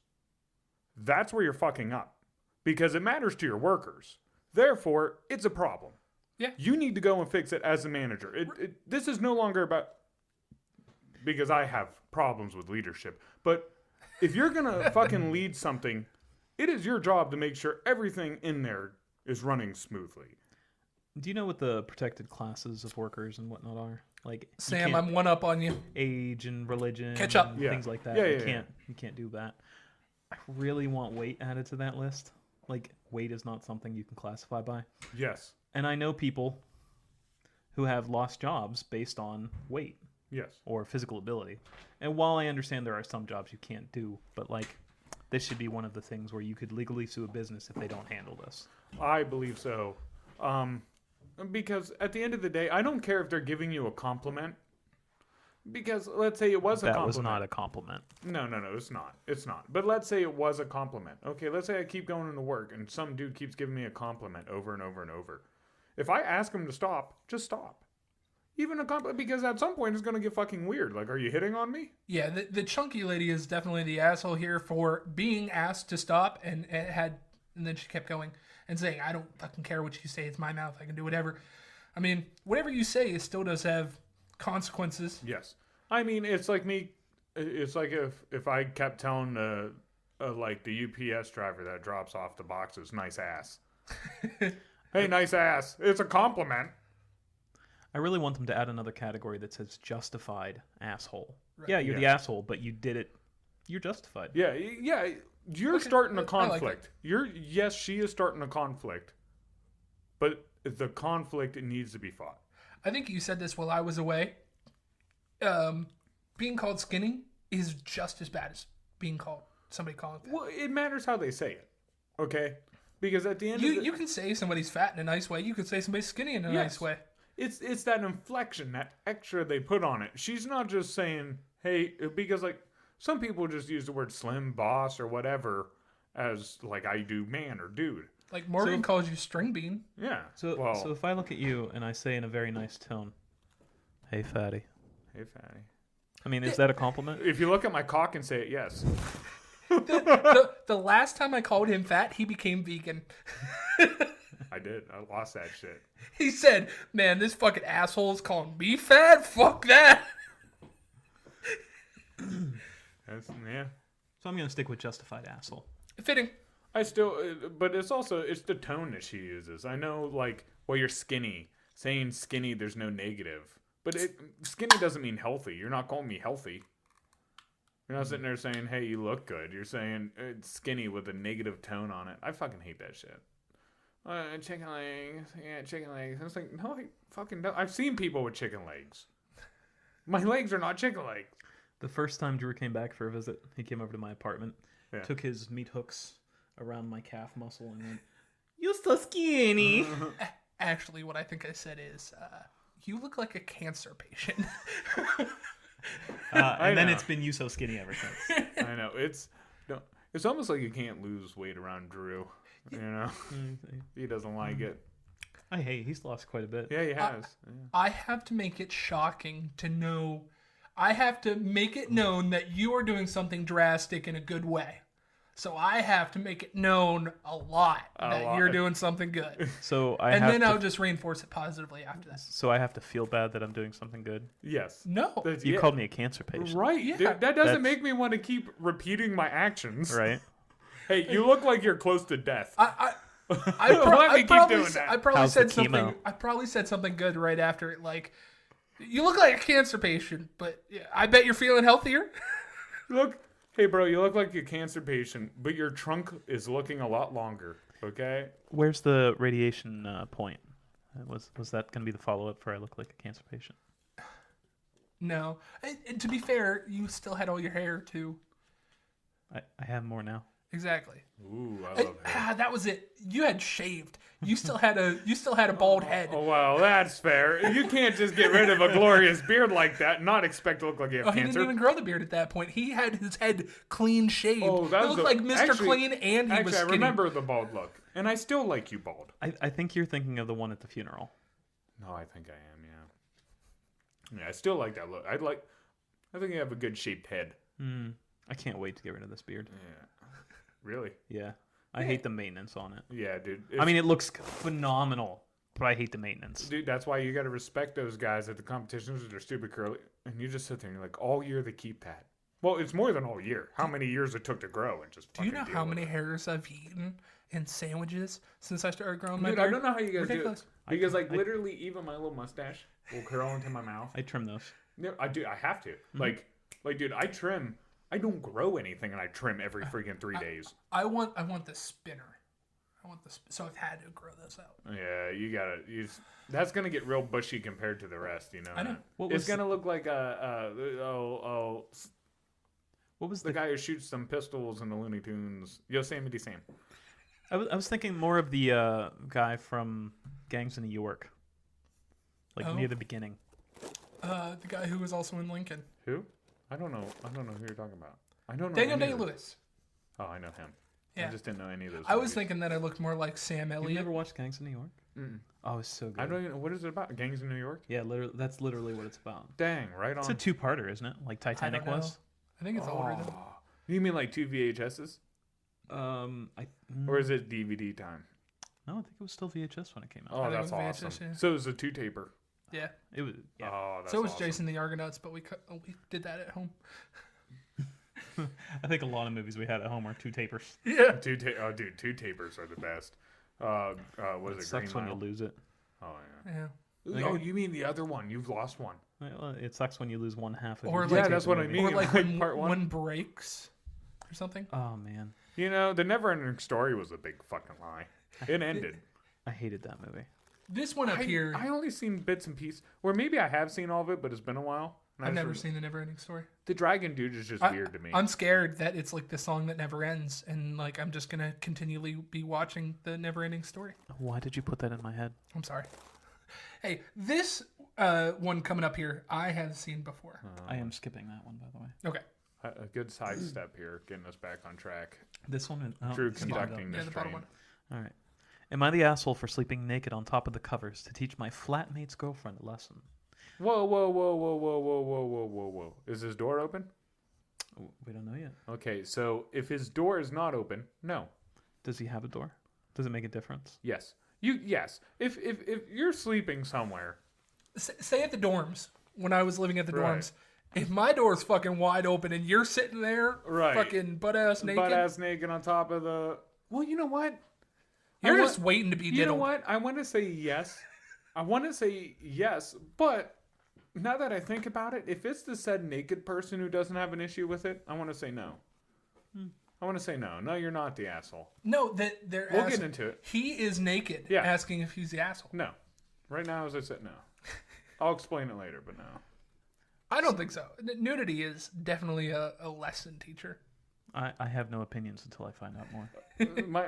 That's where you're fucking up. Because it matters to your workers. Therefore, it's a problem. Yeah. You need to go and fix it as a manager. This is no longer about... Because I have problems with leadership. But if you're going to fucking lead something, it is your job to make sure everything in there is running smoothly. Do you know what the protected classes of workers and whatnot are? Like Sam, I'm one up on you. Age and religion, catch up, and things like that. You can't do that. I really want weight added to that list. Like weight is not something you can classify by. Yes. And I know people who have lost jobs based on weight. Yes. Or physical ability. And while I understand there are some jobs you can't do, but like this should be one of the things where you could legally sue a business if they don't handle this. I believe so. Because at the end of the day, I don't care if they're giving you a compliment. Because let's say it was a compliment. That was not a compliment. No, it's not. It's not. But let's say it was a compliment. Okay, let's say I keep going into work and some dude keeps giving me a compliment over and over and over. If I ask him to stop, just stop. Even a compliment, because at some point it's going to get fucking weird. Like, are you hitting on me? Yeah, the chunky lady is definitely the asshole here for being asked to stop, and then she kept going and saying, I don't fucking care what you say. It's my mouth. I can do whatever. I mean, whatever you say, it still does have consequences. Yes. I mean, it's like me. It's like if I kept telling the UPS driver that drops off the boxes, nice ass. Hey, nice ass. It's a compliment. I really want them to add another category that says justified asshole. Right. Yeah, you're Yes. the asshole, but you did it. You're justified. Yeah. You're starting a conflict. Like yes, she is starting a conflict, but the conflict, it needs to be fought. I think you said this while I was away. Being called skinny is just as bad as somebody calling fat. Well, it matters how they say it, okay? Because at the end of you can say somebody's fat in a nice way. You can say somebody's skinny in a nice way. It's that inflection, that extra they put on it. She's not just saying, hey, because like some people just use the word slim, boss, or whatever as like I do man or dude. Like Morgan calls you string bean. Yeah. So if I look at you and I say in a very nice tone, hey, fatty. Hey, fatty. I mean, is that a compliment? If you look at my cock and say it, yes. The last time I called him fat, he became vegan. I did. I lost that shit. He said, man, this fucking asshole is calling me fat? Fuck that. Yeah. So I'm going to stick with justified asshole. Fitting. I still, but it's the tone that she uses. I know, like, well, you're skinny. Saying skinny, there's no negative. But skinny doesn't mean healthy. You're not calling me healthy. You're not sitting there saying, hey, you look good. You're saying it's skinny with a negative tone on it. I fucking hate that shit. Chicken legs. Yeah, chicken legs. I was like, no, I fucking don't. I've seen people with chicken legs. My legs are not chicken legs. The first time Drew came back for a visit, he came over to my apartment, took his meat hooks around my calf muscle and went, you're so skinny. Actually, what I think I said is, you look like a cancer patient. And then it's been you so skinny ever since. I know. It's almost like you can't lose weight around Drew. You know, he doesn't like it. He's lost quite a bit. Yeah, he has. I have to make it shocking to know. I have to make it known that you are doing something drastic in a good way. So I have to make it known a lot that you're doing something good. So I'll just reinforce it positively after that. So I have to feel bad that I'm doing something good. Yes. No. You called me a cancer patient. Right. Yeah. Dude, that doesn't make me want to keep repeating my actions. Right. Hey, you look like you're close to death. I probably said something good right after it. Like, you look like a cancer patient, but I bet you're feeling healthier. Hey, bro, you look like a cancer patient, but your trunk is looking a lot longer. Okay. Where's the radiation point? Was that going to be the follow up for I look like a cancer patient? No. And to be fair, you still had all your hair too. I have more now. Exactly. Ooh, I love that. That was it. You had shaved. You still had a bald head. Oh, well, that's fair. You can't just get rid of a glorious beard like that and not expect to look like you have He cancer. didn't even grow the beard at that point. He had his head clean shaved. Oh, that he looked like Mr. Clean, and he was skinny. I remember the bald look, and I still like you bald. I think you're thinking of the one at the funeral. No, I think I am. Yeah. Yeah, I still like that look. I think you have a good shaped head. I can't wait to get rid of this beard. Yeah. Really? Yeah. I hate the maintenance on it. Yeah, dude. I mean, it looks phenomenal, but I hate the maintenance. Dude, that's why you got to respect those guys at the competitions with their stupid curly. And you just sit there and you're like, all year they keep that. Well, it's more than all year. How many years it took to grow and just. Do you know how many hairs I've eaten in sandwiches since I started growing my beard? beard? I don't know how you guys Ridiculous. do it. Because literally, even my little mustache will curl into my mouth. I trim those. No, I do. I have to. Like, dude, I trim. I don't grow anything, and I trim every freaking 3 days. I want the spinner. So I've had to grow this out. Yeah, you gotta. That's gonna get real bushy compared to the rest. You know. I know. It's gonna look like what was the guy who shoots some pistols in the Looney Tunes? Yosemite Sam. I was thinking more of the guy from Gangs in New York, near the beginning. The guy who was also in Lincoln. Who? I don't know who you're talking about. I don't know. Daniel Day-Lewis. Oh, I know him. Yeah. I just didn't know any of those. I was thinking that I looked more like Sam Elliott. You never watched Gangs in New York? Mm-mm. Oh, it's so good. I don't even know. What is it about? Gangs in New York? Yeah, that's literally what it's about. Dang, right on. It's a two-parter, isn't it? Like Titanic was? I think it's older than. You mean like 2 VHSs? Or is it DVD time? No, I think it was still VHS when it came out. Oh, that's awesome. VHS, yeah. So it was a 2-taper. Yeah. It was. Yeah. Oh, that's so was awesome. Jason the Argonauts, but we did that at home. I think a lot of movies we had at home are 2-tapers. Yeah. 2-tapers are the best. It sucks when you lose it. Oh, yeah. Oh, you mean the other one? You've lost one. Well, it sucks when you lose one half of or your yeah, that's what I mean. Or like when part one breaks or something. Oh, man. You know, the Never-Ending Story was a big fucking lie. It ended. I hated that movie. This one up here. I only seen bits and pieces. Or maybe I have seen all of it, but it's been a while. I've never seen the Never-Ending Story. The dragon dude is just weird to me. I'm scared that it's like the song that never ends, and like I'm just gonna continually be watching the Never-Ending Story. Why did you put that in my head? I'm sorry. Hey, this one coming up here, I have seen before. I am skipping that one, by the way. Okay. A good sidestep here, getting us back on track. This one? Drew conducting this the train. bottom one. All right. Am I the asshole for sleeping naked on top of the covers to teach my flatmate's girlfriend a lesson? Whoa. Is his door open? We don't know yet. Okay, so if his door is not open, no. Does he have a door? Does it make a difference? Yes. Yes. If you're sleeping somewhere. Say at the dorms, when I was living at the dorms, if my door's fucking wide open and you're sitting there fucking butt-ass naked. Butt-ass naked on top of the... Well, you know what? You're just waiting to be diddled. You know what? I want to say yes. But now that I think about it, if it's the said naked person who doesn't have an issue with it, I want to say no. I want to say no. No, you're not the asshole. No, we'll get into it. He is naked, asking if he's the asshole. No. Right now, as I said, no. I'll explain it later, but no. I don't think so. Nudity is definitely a lesson teacher. I have no opinions until I find out more.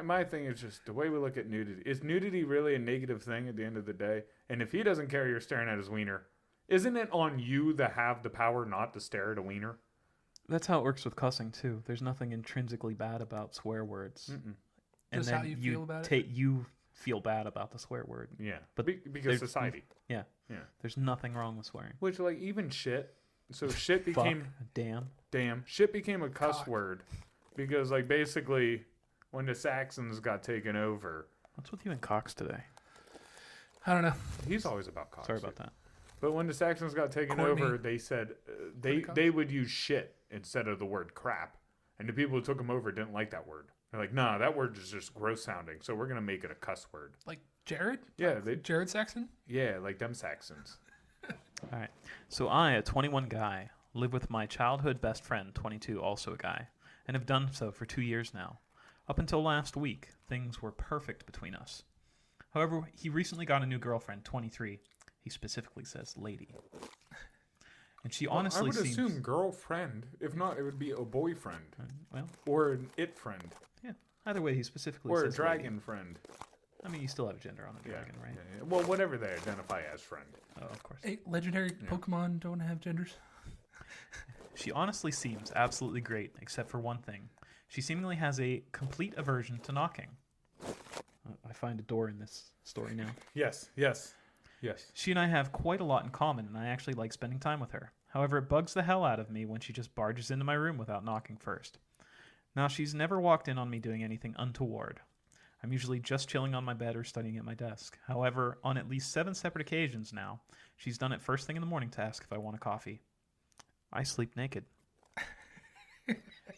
My thing is just the way we look at nudity. Is nudity really a negative thing at the end of the day? And if he doesn't care you're staring at his wiener, isn't it on you that have the power not to stare at a wiener? That's how it works with cussing too. There's nothing intrinsically bad about swear words. Mm-mm. And Just then how you feel about it? You feel bad about the swear word. Yeah, But because there's- society. Yeah. Yeah. There's nothing wrong with swearing. Which, like, even shit. So shit Fuck, became... damn. Shit became a cuss Cock. word. Because, like, basically, when the Saxons got taken over... What's with you and Cox today? I don't know. He's always about cocks. Sorry about that. But when the Saxons got taken Courtney. over, they said the Cox? they would use shit instead of the word crap. And the people who took them over didn't like that word. They're like, nah, that word is just gross sounding, so we're going to make it a cuss word. Like Jared? Yeah, Jared Saxon? like them Saxons. All right. So I, a 21 guy, live with my childhood best friend, 22, also a guy, and have done so for 2 years now. Up until last week, things were perfect between us. However, he recently got a new girlfriend, 23. He specifically says lady. And she honestly I would seems... assume girlfriend. If not, it would be a boyfriend. Well, Or an it friend. yeah. Either way, he specifically Or a says dragon lady. friend. I mean, you still have a gender on a dragon, right? Yeah. Well, whatever they identify as friend. Oh, of course. Hey, legendary Pokemon don't have genders. She honestly seems absolutely great, except for one thing. She seemingly has a complete aversion to knocking. I find a door in this story now. Yes. She and I have quite a lot in common, and I actually like spending time with her. However, it bugs the hell out of me when she just barges into my room without knocking first. Now, she's never walked in on me doing anything untoward. I'm usually just chilling on my bed or studying at my desk. However, on at least 7 separate occasions now, she's done it first thing in the morning to ask if I want a coffee. I sleep naked.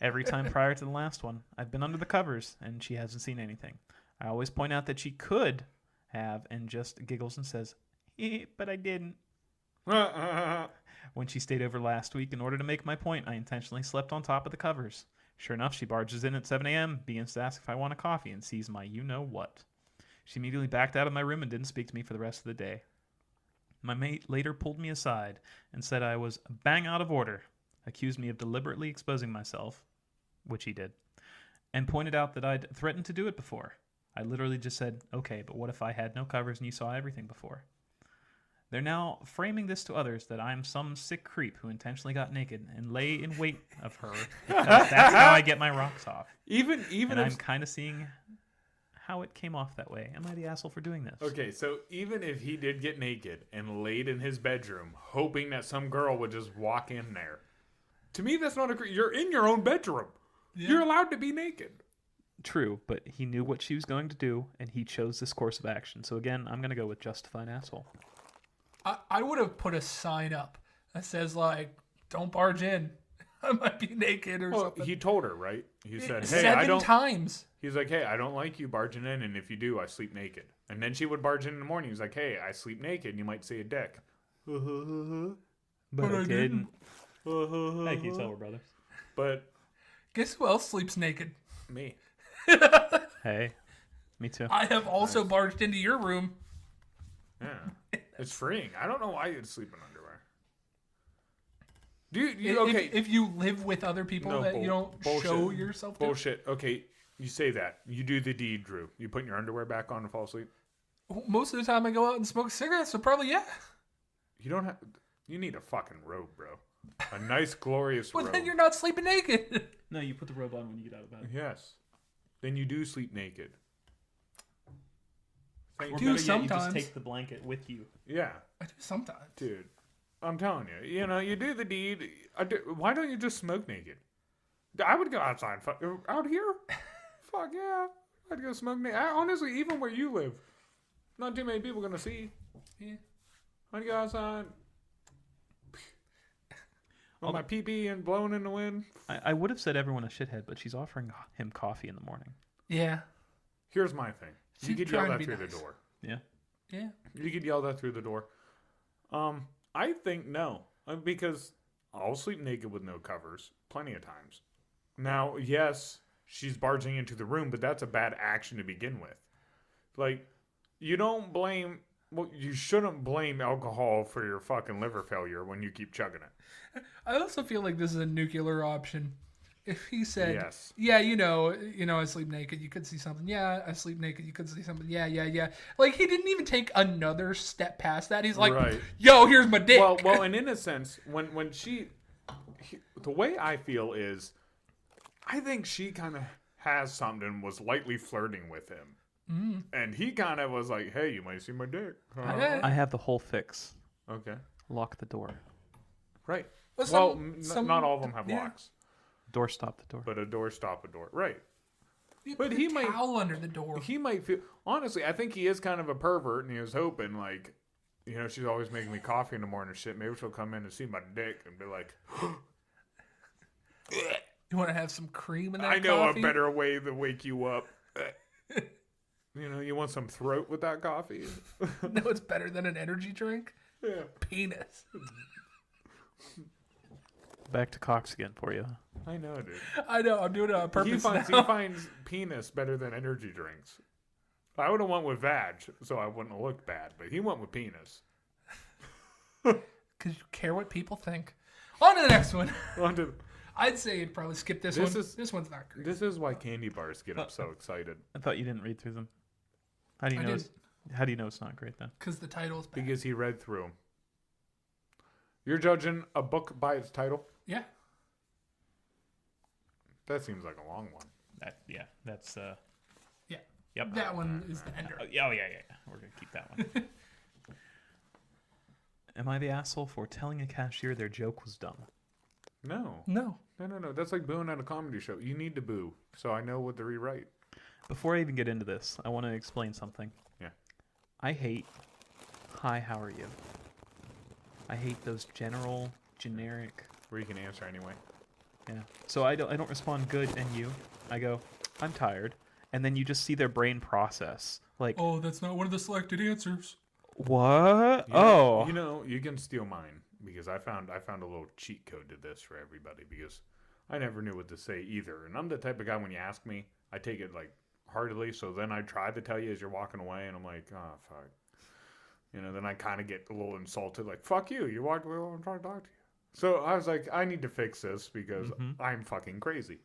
Every time prior to the last one, I've been under the covers, and she hasn't seen anything. I always point out that she could have, and just giggles and says, but I didn't. When she stayed over last week, in order to make my point, I intentionally slept on top of the covers. Sure enough, she barges in at 7 a.m., begins to ask if I want a coffee, and sees my you-know-what. She immediately backed out of my room and didn't speak to me for the rest of the day. My mate later pulled me aside and said I was bang out of order, accused me of deliberately exposing myself, which he did, and pointed out that I'd threatened to do it before. I literally just said, okay, but what if I had no covers and you saw everything before? They're now framing this to others that I'm some sick creep who intentionally got naked and lay in wait of her because that's how I get my rocks off. Even And if I'm kind of seeing how it came off that way. Am I the asshole for doing this? Okay, so even if he did get naked and laid in his bedroom, hoping that some girl would just walk in there, to me that's not you're in your own bedroom. Yeah. You're allowed to be naked. True, but he knew what she was going to do, and he chose this course of action. So again, I'm going to go with justified asshole. I would have put a sign up that says, like, don't barge in. I might be naked or something. He told her, right? He said, hey, 7 times. He's like, hey, I don't like you barging in, and if you do, I sleep naked. And then she would barge in the morning. He's like, hey, I sleep naked, and you might see a dick. But I didn't. Thank you, Silver Brothers. But guess who else sleeps naked? me. Hey, me too. I have also barged into your room. Yeah. It's freeing. I don't know why you'd sleep in underwear. Do you okay? If you live with other people that you don't bullshit. show yourself to? Bullshit. Okay, you say that. You do the deed, Drew. You put your underwear back on and fall asleep. Most of the time I go out and smoke cigarettes, so probably yeah. You don't have... You need a fucking robe, bro. A nice, glorious robe. But then you're not sleeping naked. No, you put the robe on when you get out of bed. Yes. Then you do sleep naked. I do sometimes. You just take the blanket with you. Yeah. I do sometimes. Dude, I'm telling you. You know, you do the deed. Why don't you just smoke naked? I would go outside. Out here? Fuck yeah. I'd go smoke naked. Honestly, even where you live, not too many people going to see. Yeah. I'd go outside. With my pee-pee and blowing in the wind. I would have said everyone a shithead, but she's offering him coffee in the morning. Yeah. Here's my thing. You could yell that through the door. Yeah. Yeah. You could yell that through the door. I think no. Because I'll sleep naked with no covers plenty of times. Now, yes, she's barging into the room, but that's a bad action to begin with. Like, you don't blame... Well, you shouldn't blame alcohol for your fucking liver failure when you keep chugging it. I also feel like this is a nuclear option. If he said, yes. Yeah, you know, I sleep naked, you could see something. Yeah, I sleep naked, you could see something. Yeah. Like, he didn't even take another step past that. He's like, right. Yo, here's my dick. Well, and in a sense, when she... the way I feel is, I think she kind of has something and was lightly flirting with him. And he kind of was like, hey, you might see my dick. I have the whole fix. Okay. Lock the door. Right. Well, not all of them have locks. Door stop the door. But a door stop a door. Right. You But put he a might- towel under the door. He might feel... Honestly, I think he is kind of a pervert, and he was hoping, like, you know, she's always making me coffee in the morning and shit. Maybe she'll come in and see my dick and be like, You want to have some cream in that I know coffee? a better way to wake you up. You know, you want some throat with that coffee? No, it's better than an energy drink. Yeah. Penis. Back to Cox again for you. I know, dude. I know. I'm doing it on purpose He finds now. penis better than energy drinks. I would have went with vag, so I wouldn't have looked bad. But he went with penis. Because you care what people think. On to the next one. On to- I'd say you'd probably skip this This one. is- This one's not great. This is why candy bars get up so excited. I thought you didn't read through them. How do you I know? didn't. How do you know it's not great then? Because the title's bad. Because he read through 'em. You're judging a book by its title? Yeah. That seems like a long one. That's Yeah. Yep. That one is the ender. yeah. We're gonna keep that one. Am I the asshole for telling a cashier their joke was dumb? No. No. No. That's like booing at a comedy show. You need to boo, so I know what to rewrite. Before I even get into this, I want to explain something. Yeah. I hate, hi, how are you? I hate those generic. Where you can answer anyway. Yeah. So I don't respond good and you. I go, I'm tired, and then you just see their brain process. Like, Oh, that's not one of the selected answers. what? You Oh. You know, you can steal mine because I found a little cheat code to this for everybody because I never knew what to say either. And I'm the type of guy when you ask me, I take it like heartily. So then I try to tell you as you're walking away, and I'm like, oh fuck. You know, then I kind of get a little insulted, like, fuck you. You walked away while I'm trying to talk to you. So I was like, I need to fix this because I'm fucking crazy.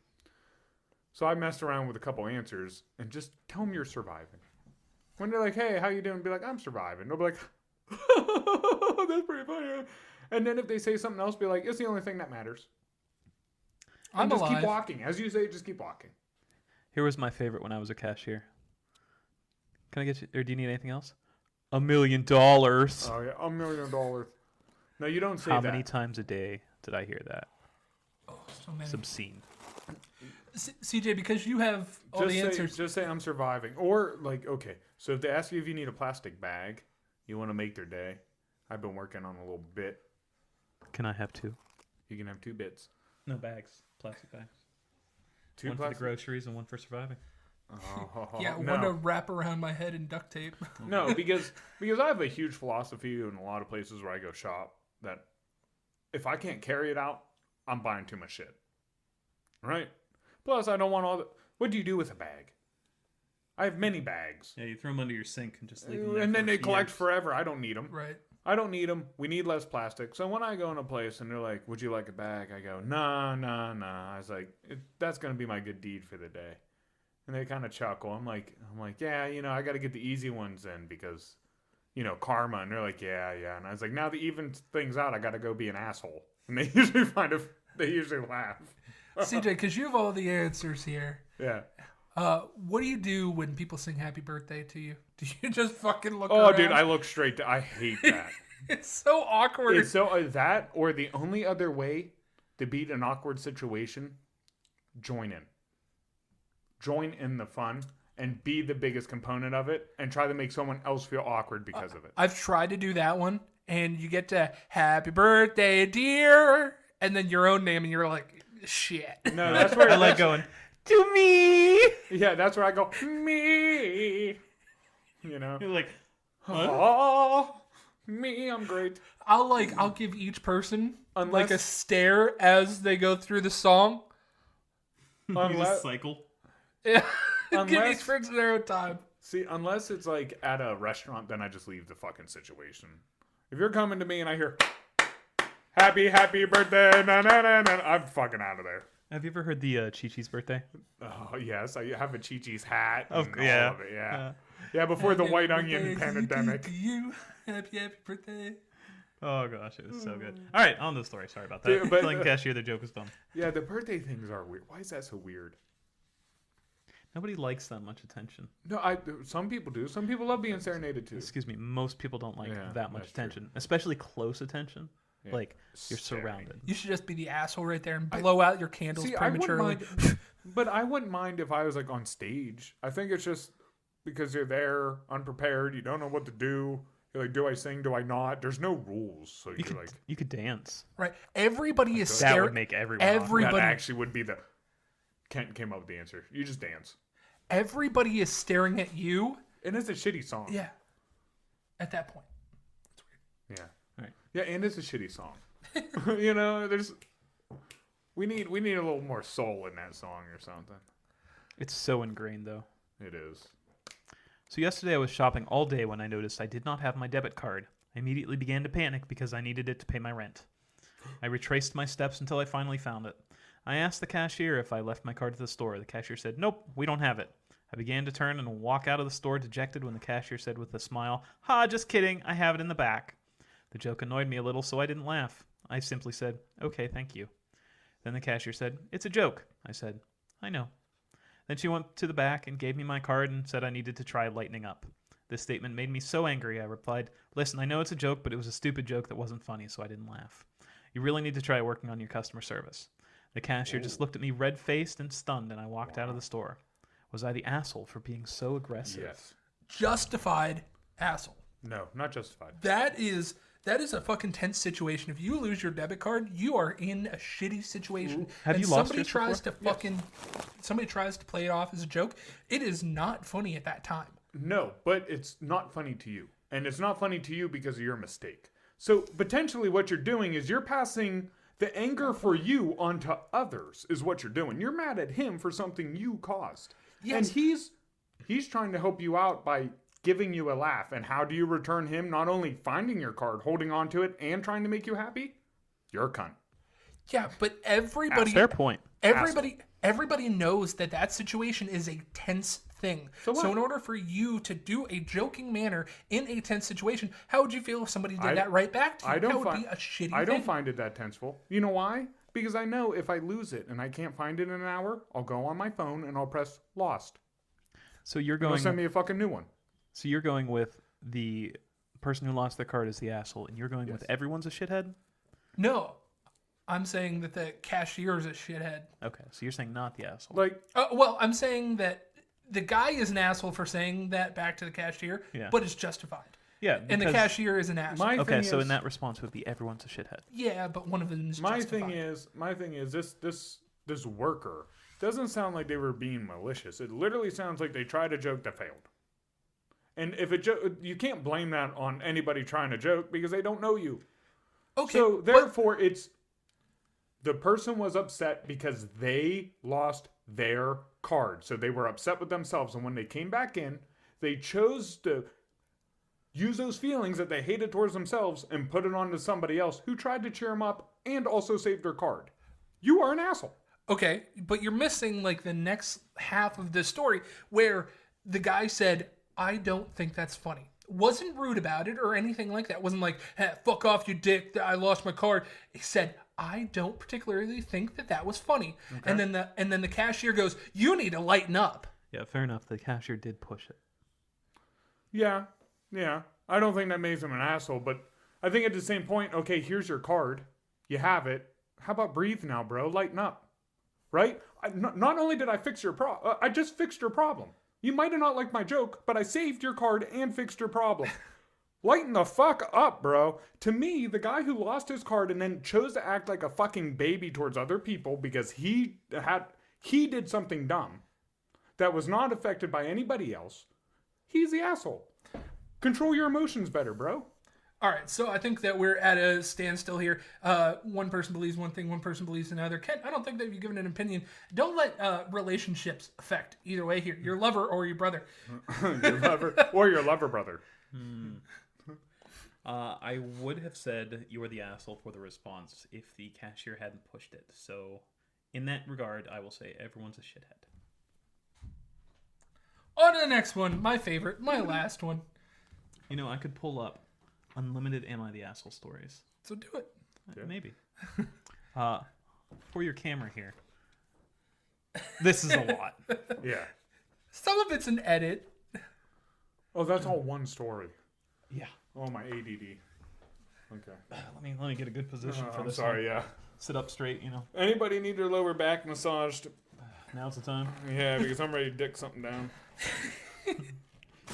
So I messed around with a couple answers and just tell them you're surviving. When they're like, hey, how you doing? Be like, I'm surviving. They'll be like, that's pretty funny. And then if they say something else, be like, it's the only thing that matters. I'm And just alive. keep walking. As you say, just keep walking. Here was my favorite when I was a cashier. Can I get you, or do you need anything else? $1 million. Oh, yeah, $1 million. No, you don't say How that. many times a day did I hear that? Oh, so many. It's obscene. CJ, because you have all the answers. Just say I'm surviving. Or, like, okay, so if they ask you if you need a plastic bag, you want to make their day. I've been working on a little bit. Can I have two? You can have 2 bits. No bags. Plastic bags. 2 One for plastic. the groceries and one for surviving. Oh, Yeah, no. one to wrap around my head in duct tape. No, because I have a huge philosophy in a lot of places where I go shop that if I can't carry it out, I'm buying too much shit. Right? Plus, I don't want all the... What do you do with a bag? I have many bags. Yeah, you throw them under your sink and just leave them there. And then for they collect years. forever. I don't need them. Right. I don't need them. We need less plastic. So when I go in a place and they're like, would you like a bag? I go, nah. I was like, that's going to be my good deed for the day. And they kind of chuckle. I'm like, yeah, you know, I got to get the easy ones in because, you know, karma. And they're like, yeah. And I was like, now that even things out, I got to go be an asshole. And they usually they usually laugh. CJ, because you have all the answers here. Yeah. What do you do when people sing happy birthday to you? Do you just fucking look Oh, around? dude, I look straight I hate that. It's so awkward. It's so that or the only other way to beat an awkward situation, join in. Join in the fun and be the biggest component of it and try to make someone else feel awkward because of it. I've tried to do that one, and you get to happy birthday, dear, and then your own name, and you're like, shit. No, that's where I like going, to me! Yeah, that's where I go, me. You know? You're like, Oh, me, I'm great. I'll give each person like Unless- a stare as they go through the song. you Unless, just cycle. Yeah. Give Unless- each person their own time. see, unless it's like at a restaurant, then I just leave the fucking situation. If you're coming to me and I hear, happy birthday, na na na na, I'm fucking out of there. Have you ever heard the Chi-Chi's birthday? Oh, yes, I have a Chi-Chi's hat and all yeah. of it, yeah. Yeah, before the Happy white birthday onion to pandemic. you. Happy birthday. Oh gosh, it was so good. All right, on to the story. Sorry about that. Yeah, but, Telling cashier the joke was done. Yeah, the birthday things are weird. Why is that so weird? Nobody likes that much attention. No, some people do. Some people love being serenaded too. Excuse me, most people don't like Yeah, that much that's true. attention, especially close attention. Yeah. Like you're Staring. surrounded. You should just be the asshole right there and blow out your candles See, prematurely. I wouldn't mind, but I wouldn't mind if I was like on stage. I think it's just because you're there, unprepared. You don't know what to do. You're like, do I sing? Do I not? There's no rules, so You could dance. Right. Everybody is That staring. would make everyone. that Everybody, actually would be the. Kent came up with the answer. You just dance, everybody is staring at you. and it's a shitty song. Yeah. At that point. Yeah. Right. Yeah, and it's a shitty song. There's. We need a little more soul in that song or something. It's so ingrained though. It is. So yesterday I was shopping all day when I noticed I did not have my debit card. I immediately began to panic because I needed it to pay my rent. I retraced my steps until I finally found it. I asked the cashier if I left my card at the store. The cashier said, "Nope, we don't have it." I began to turn and walk out of the store dejected when the cashier said with a smile, "Ha, just kidding, I have it in the back." The joke annoyed me a little, so I didn't laugh. I simply said, "Okay, thank you." Then the cashier said, "It's a joke." I said, "I know." Then she went to the back and gave me my card and said I needed to try lightening up. This statement made me so angry. I replied, "Listen, I know it's a joke, but it was a stupid joke that wasn't funny, so I didn't laugh. You really need to try working on your customer service." The cashier just looked at me red-faced and stunned, and I walked out of the store. Was I the asshole for being so aggressive? Yes. Justified asshole. No, not justified. That is a fucking tense situation. If you lose your debit card, you are in a shitty situation. Have and you lost somebody yours tries before? to fucking somebody tries to play it off as a joke, it is not funny at that time. No, but it's not funny to you. And it's not funny to you because of your mistake. So potentially what you're doing is you're passing the anger for you onto others is what you're doing. You're mad at him for something you caused. Yes. And he's trying to help you out by giving you a laugh. And how do you return him not only finding your card, holding on to it, and trying to make you happy? You're a cunt. Yeah, but everybody Fair point. everybody knows that situation is a tense thing. So what? So in order for you to do a joking manner in a tense situation, how would you feel if somebody did that right back to you? That would be a shitty I don't thing. find it that tenseful. You know why? Because I know if I lose it and I can't find it in an hour, I'll go on my phone and I'll press lost. So you're They'll going. send me a fucking new one. So you're going with the person who lost their card as the asshole, and you're going with everyone's a shithead. No. I'm saying that the cashier is a shithead. Okay, so you're saying not the asshole. Like, Well, I'm saying that the guy is an asshole for saying that back to the cashier, Yeah. but it's justified. Yeah, And the because- cashier is an asshole. my Okay, thing so is, in that response would be everyone's a shithead. Yeah, but one of them is my justified. thing is this worker doesn't sound like they were being malicious. It literally sounds like they tried a joke that failed. And if you can't blame that on anybody trying to joke because they don't know you. Okay, So but- therefore, it's the person was upset because they lost their card. So they were upset with themselves. And when they came back in, they chose to use those feelings that they hated towards themselves and put it onto somebody else who tried to cheer them up and also saved their card. You are an asshole. Okay, but you're missing like the next half of this story where the guy said, "I don't think that's funny." Wasn't rude about it or anything like that. Wasn't like, "Hey, fuck off, you dick, I lost my card." He said, "I don't particularly think that was funny." Okay. And then the cashier goes, "You need to lighten up." Yeah, fair enough. The cashier did push it. Yeah. I don't think that makes him an asshole, but I think at the same point, okay, here's your card. You have it. How about breathe now, bro? Lighten up. Right? Not only did I fix your problem, I just fixed your problem. You might have not liked my joke, but I saved your card and fixed your problem. Lighten the fuck up, bro. To me, the guy who lost his card and then chose to act like a fucking baby towards other people because he did something dumb that was not affected by anybody else, he's the asshole. Control your emotions better, bro. All right, so I think that we're at a standstill here. One person believes one thing, one person believes another. Ken, I don't think that you've given an opinion. Don't let relationships affect either way here. Your lover or your brother. Your lover or your lover brother. I would have said you were the asshole for the response if the cashier hadn't pushed it. So, in that regard, I will say everyone's a shithead. On to the next one. My favorite. My last one. You know, I could pull up unlimited Am I the Asshole stories. So do it. Yeah. Maybe. For your camera here. This is a lot. Yeah. Some of it's an edit. Oh, that's all one story. Yeah. Oh, my ADD. Okay. Let me get a good position for I'm this. sorry, one. yeah. Sit up straight, you know. Anybody need their lower back massaged? Now's the time. Yeah, because I'm ready to dick something down.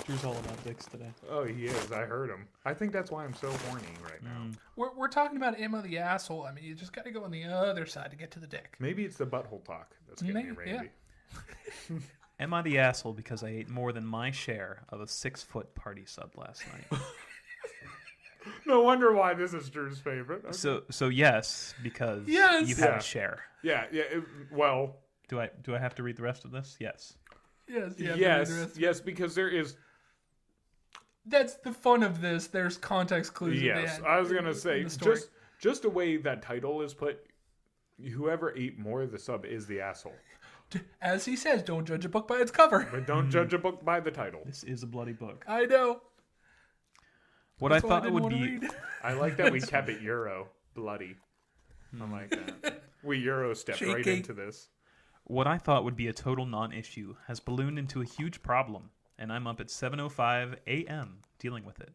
Drew's all about dicks today. Oh, he is. I heard him. I think that's why I'm so horny right now. We're talking about Am I the Asshole. I mean, you just got to go on the other side to get to the dick. Maybe it's the butthole talk that's getting me, Randy. Yeah. Am I the asshole because I ate more than my share of a 6-foot party sub last night? No wonder why this is Drew's favorite. Okay. So yes, because Yes. you've had Yeah. a share. Yeah. Well, Do I have to read the rest of this? Yes. Yes. Yeah, yes, because there is. That's the fun of this. There's context clues. At the Yes, end I was gonna in say the story. just the way that title is put. Whoever ate more of the sub is the asshole. As he says, don't judge a book by its cover. But don't judge a book by the title. This is a bloody book. I know. What That's I why thought didn't would wanna be read. I like that we kept it Euro bloody. I like that. We Euro stepped right Cheeky. into this. what I thought would be a total non-issue has ballooned into a huge problem, and I'm up at 7:05 a.m. dealing with it.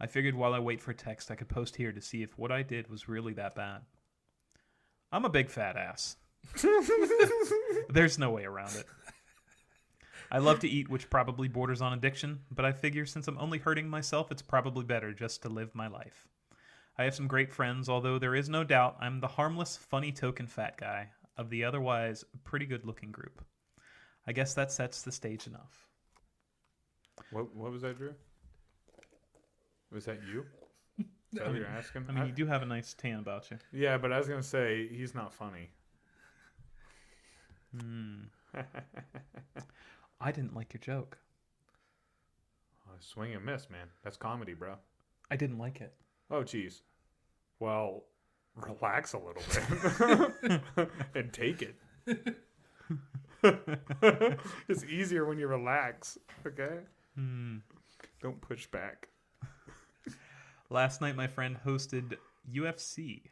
I figured while I wait for text, I could post here to see if what I did was really that bad. I'm a big fat ass. There's no way around it. I love to eat, which probably borders on addiction, but I figure since I'm only hurting myself, it's probably better just to live my life. I have some great friends, although there is no doubt I'm the harmless, funny token fat guy of the otherwise pretty good-looking group. I guess that sets the stage enough. What was that, Drew? Was that you? Is that what you're asking? I mean, you do have a nice tan about you. Yeah, but I was gonna say he's not funny. I didn't like your joke. Swing and miss, man. That's comedy, bro. I didn't like it. Oh, geez. Well, relax a little bit and take it. It's easier when you relax, okay? Don't push back. Last night, my friend hosted UFC.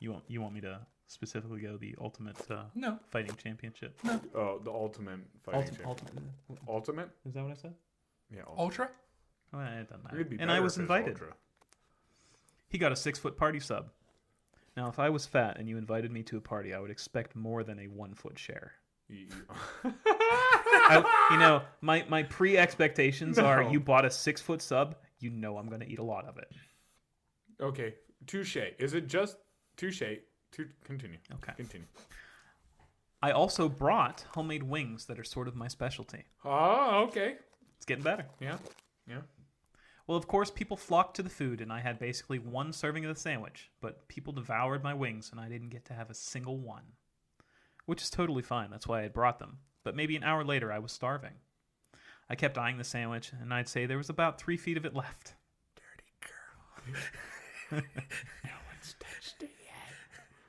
You want me to specifically go the Ultimate No. Fighting Championship? Oh, the ultimate fighting champion. Ultimate? Is that what I said? Yeah. Ultra? Oh, it doesn't matter. It'd be And better I was if it invited. Ultra. He got a 6-foot party sub. Now, if I was fat and you invited me to a party, I would expect more than a 1-foot share. My pre-expectations are you bought a 6-foot sub, you know I'm going to eat a lot of it. Okay, touche. Is it just touche? Continue. Okay. Continue. I also brought homemade wings that are sort of my specialty. Oh, okay. It's getting better. Yeah. Well, of course, people flocked to the food, and I had basically one serving of the sandwich, but people devoured my wings, and I didn't get to have a single one. Which is totally fine. That's why I had brought them. But maybe an hour later, I was starving. I kept eyeing the sandwich, and I'd say there was about 3 feet of it left. Dirty girl. No one's touched it yet.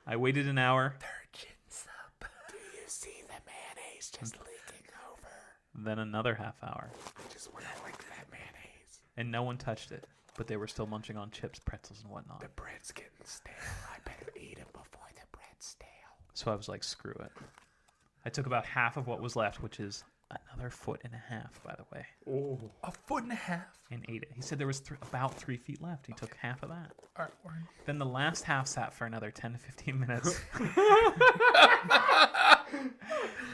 I waited an hour. Virgin sub. Do you see the mayonnaise just leaking over? Then another half hour. I just want to lick that mayonnaise. And no one touched it. But they were still munching on chips, pretzels, and whatnot. The bread's getting stale. I better eat it before the bread's stale. So I was like, screw it. I took about half of what was left, which is another 1.5 feet, by the way, Oh. 1.5 feet. and ate it. He said there was about 3 feet left. He took half of that. All right, Warren. Then the last half sat for another 10 to 15 minutes.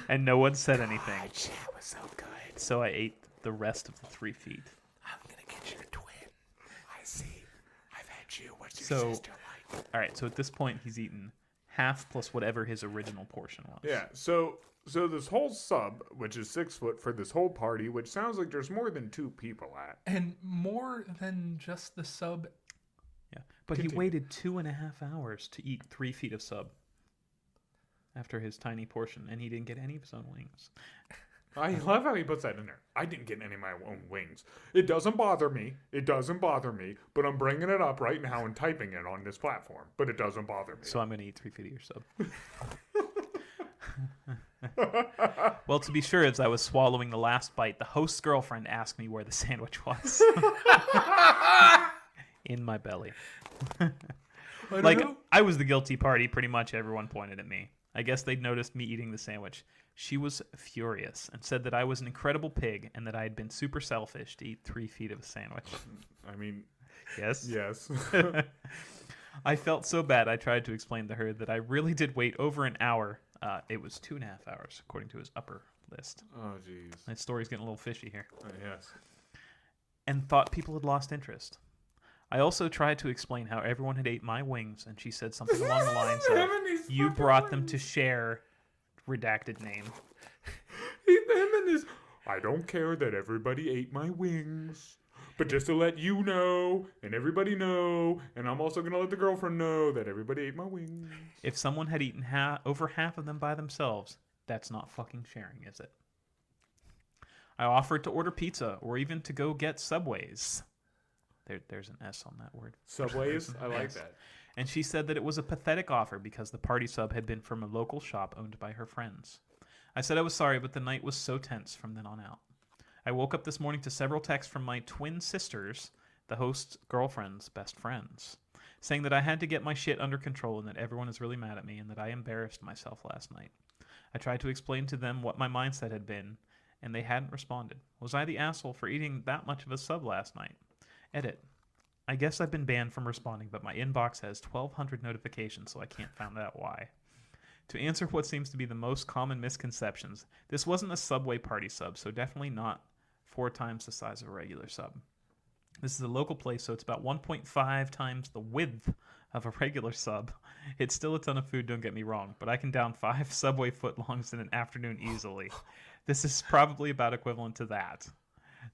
And no one said anything. That was so good. So I ate the rest of the 3 feet. I'm going to get your twin. I see. I've had you. What's your So, sister like? all right, so at this point, he's eaten half plus whatever his original portion was. Yeah, so this whole sub, which is 6 foot for this whole party, which sounds like there's more than 2 people at. And more than just the sub. Yeah. But Continue. he waited 2.5 hours to eat 3 feet of sub after his tiny portion, and he didn't get any of his own wings. I love how he puts that in there. I didn't get any of my own wings. It doesn't bother me. But I'm bringing it up right now and typing it on this platform. But it doesn't bother me. So I'm going to eat 3 feet of your sub. Well, to be sure, as I was swallowing the last bite, the host's girlfriend asked me where the sandwich was. in my belly. I don't Like, know. I was the guilty party. Pretty much everyone pointed at me. I guess they'd noticed me eating the sandwich. She was furious and said that I was an incredible pig and that I had been super selfish to eat 3 feet of a sandwich. I mean, Yes? yes. I felt so bad I tried to explain to her that I really did wait over an hour. It was 2.5 hours, according to his upper list. Oh, jeez. That story's getting a little fishy here. Yes. And thought people had lost interest. I also tried to explain how everyone had ate my wings, and she said something along the lines of, Him and these "You fucking brought them wings." to share," redacted name. Him and his. I don't care that everybody ate my wings, but just to let you know and everybody know, and I'm also gonna let the girlfriend know that everybody ate my wings. If someone had eaten over half of them by themselves, that's not fucking sharing, is it? I offered to order pizza or even to go get Subways. There's an S on that word. Subways, I like Yes. that. And she said that it was a pathetic offer because the party sub had been from a local shop owned by her friends. I said I was sorry, but the night was so tense from then on out. I woke up this morning to several texts from my twin sisters, the host's girlfriend's best friends, saying that I had to get my shit under control and that everyone is really mad at me and that I embarrassed myself last night. I tried to explain to them what my mindset had been, and they hadn't responded. Was I the asshole for eating that much of a sub last night? Edit. I guess I've been banned from responding, but my inbox has 1,200 notifications, so I can't find out why. To answer what seems to be the most common misconceptions, this wasn't a Subway party sub, so definitely not 4 times the size of a regular sub. This is a local place, so it's about 1.5 times the width of a regular sub. It's still a ton of food, don't get me wrong, but I can down 5 Subway footlongs in an afternoon easily. This is probably about equivalent to that.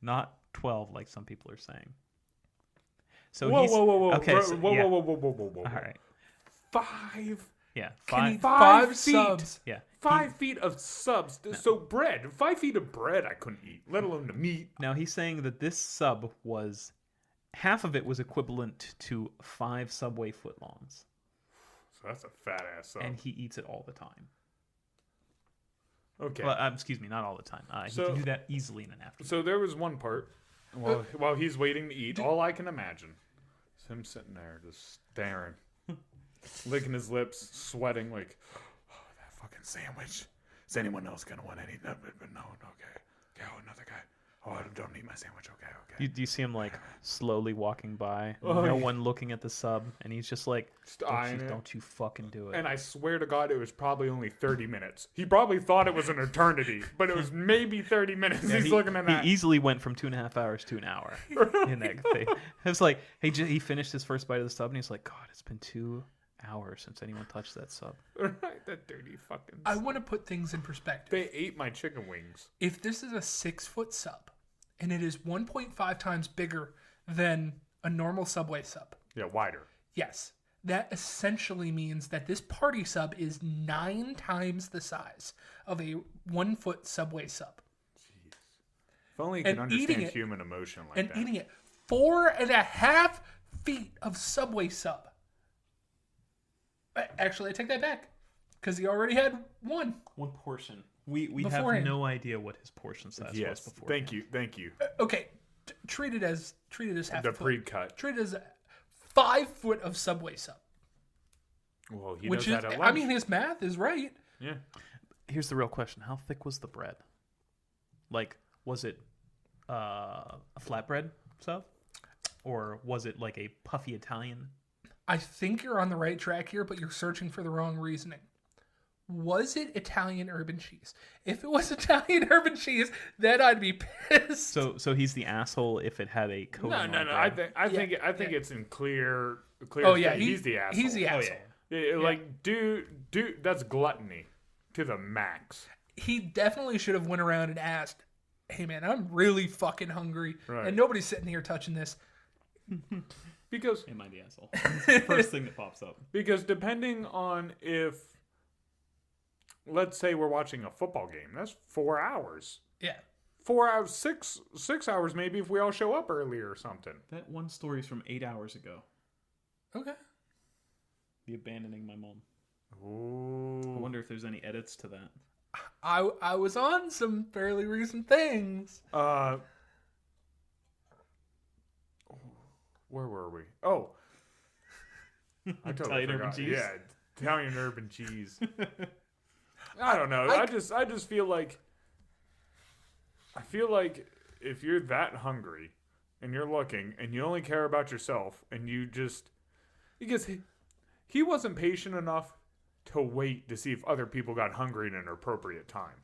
Not 12 like some people are saying. So Whoa, he's, whoa, whoa, whoa, Okay, whoa, so, whoa, yeah. whoa, whoa, whoa, whoa, whoa. All right. 5 Yeah. Can eat 5 5 feet. subs. Yeah. 5 feet of subs. So bread, 5 feet of bread I couldn't eat, let alone the meat. Now he's saying that this sub was half of it was equivalent to 5 Subway footlongs, So that's a fat ass sub. and he eats it all the time. Okay. Well, excuse me, not all the time. He So- can do that easily in an afternoon. So there was one part while he's waiting to eat. All I can imagine is him sitting there just staring, licking his lips, sweating like, oh, that fucking sandwich. Is anyone else gonna want any? But no, okay. Okay, oh, another guy. Oh, don't eat my sandwich. Okay, okay. Do you see him like slowly walking by, Oh, no yeah. one looking at the sub, and he's just like, Just eyeing it. don't you fucking do it. And I swear to God, it was probably only 30 minutes. He probably thought it was an eternity, but it was maybe 30 minutes. He's looking at that. He easily went from 2.5 hours to an hour in that thing. It was like he finished his first bite of the sub, and he's like, God, it's been 2 hours since anyone touched that sub. Right, that dirty fucking. I want to put things in perspective. They ate my chicken wings. If this is a 6-foot sub, and it is 1.5 times bigger than a normal Subway sub, Yeah, wider. yes, that essentially means that this party sub is 9 times the size of a 1-foot Subway sub. If only you And could eating understand it- human emotion like And that. eating it 4.5 feet of Subway sub. Actually, I take that back, because he already had one. One portion. We have Beforehand. no idea what his portion size was Yes, before. thank you. Okay, treat it as half The a foot. pre-cut. Treat it as 5 foot of Subway sub. Well, he Which does is, that at I lunch. mean, his math is right. Yeah. Here's the real question: how thick was the bread? Like, was it a flatbread sub, or was it like a puffy Italian? I think you're on the right track here, but you're searching for the wrong reasoning. Was it Italian urban cheese? If it was Italian urban cheese, then I'd be pissed. So he's the asshole if it had a coating. No. on I bread. think it's in clear. Oh yeah, he's the asshole. He's the Oh, asshole. yeah. Like, dude, that's gluttony to the max. He definitely should have went around and asked, "Hey man, I'm really fucking hungry, Right. and nobody's sitting here touching this." Because Am I the asshole? It's the first thing that pops up. depending on if, let's say we're watching a football game, that's 4 hours. Yeah. 4 hours, 6 hours maybe if we all show up early or something. That one story is from 8 hours ago. Okay. The abandoning my mom. I Ooh. wonder if there's any edits to that. I was on some fairly recent things. where were we? Oh, I totally Italian urban forgot. cheese. Yeah, Italian urban cheese. I don't know. I just feel like if you're that hungry and you're looking and you only care about yourself and you just because he wasn't patient enough to wait to see if other people got hungry in an appropriate time.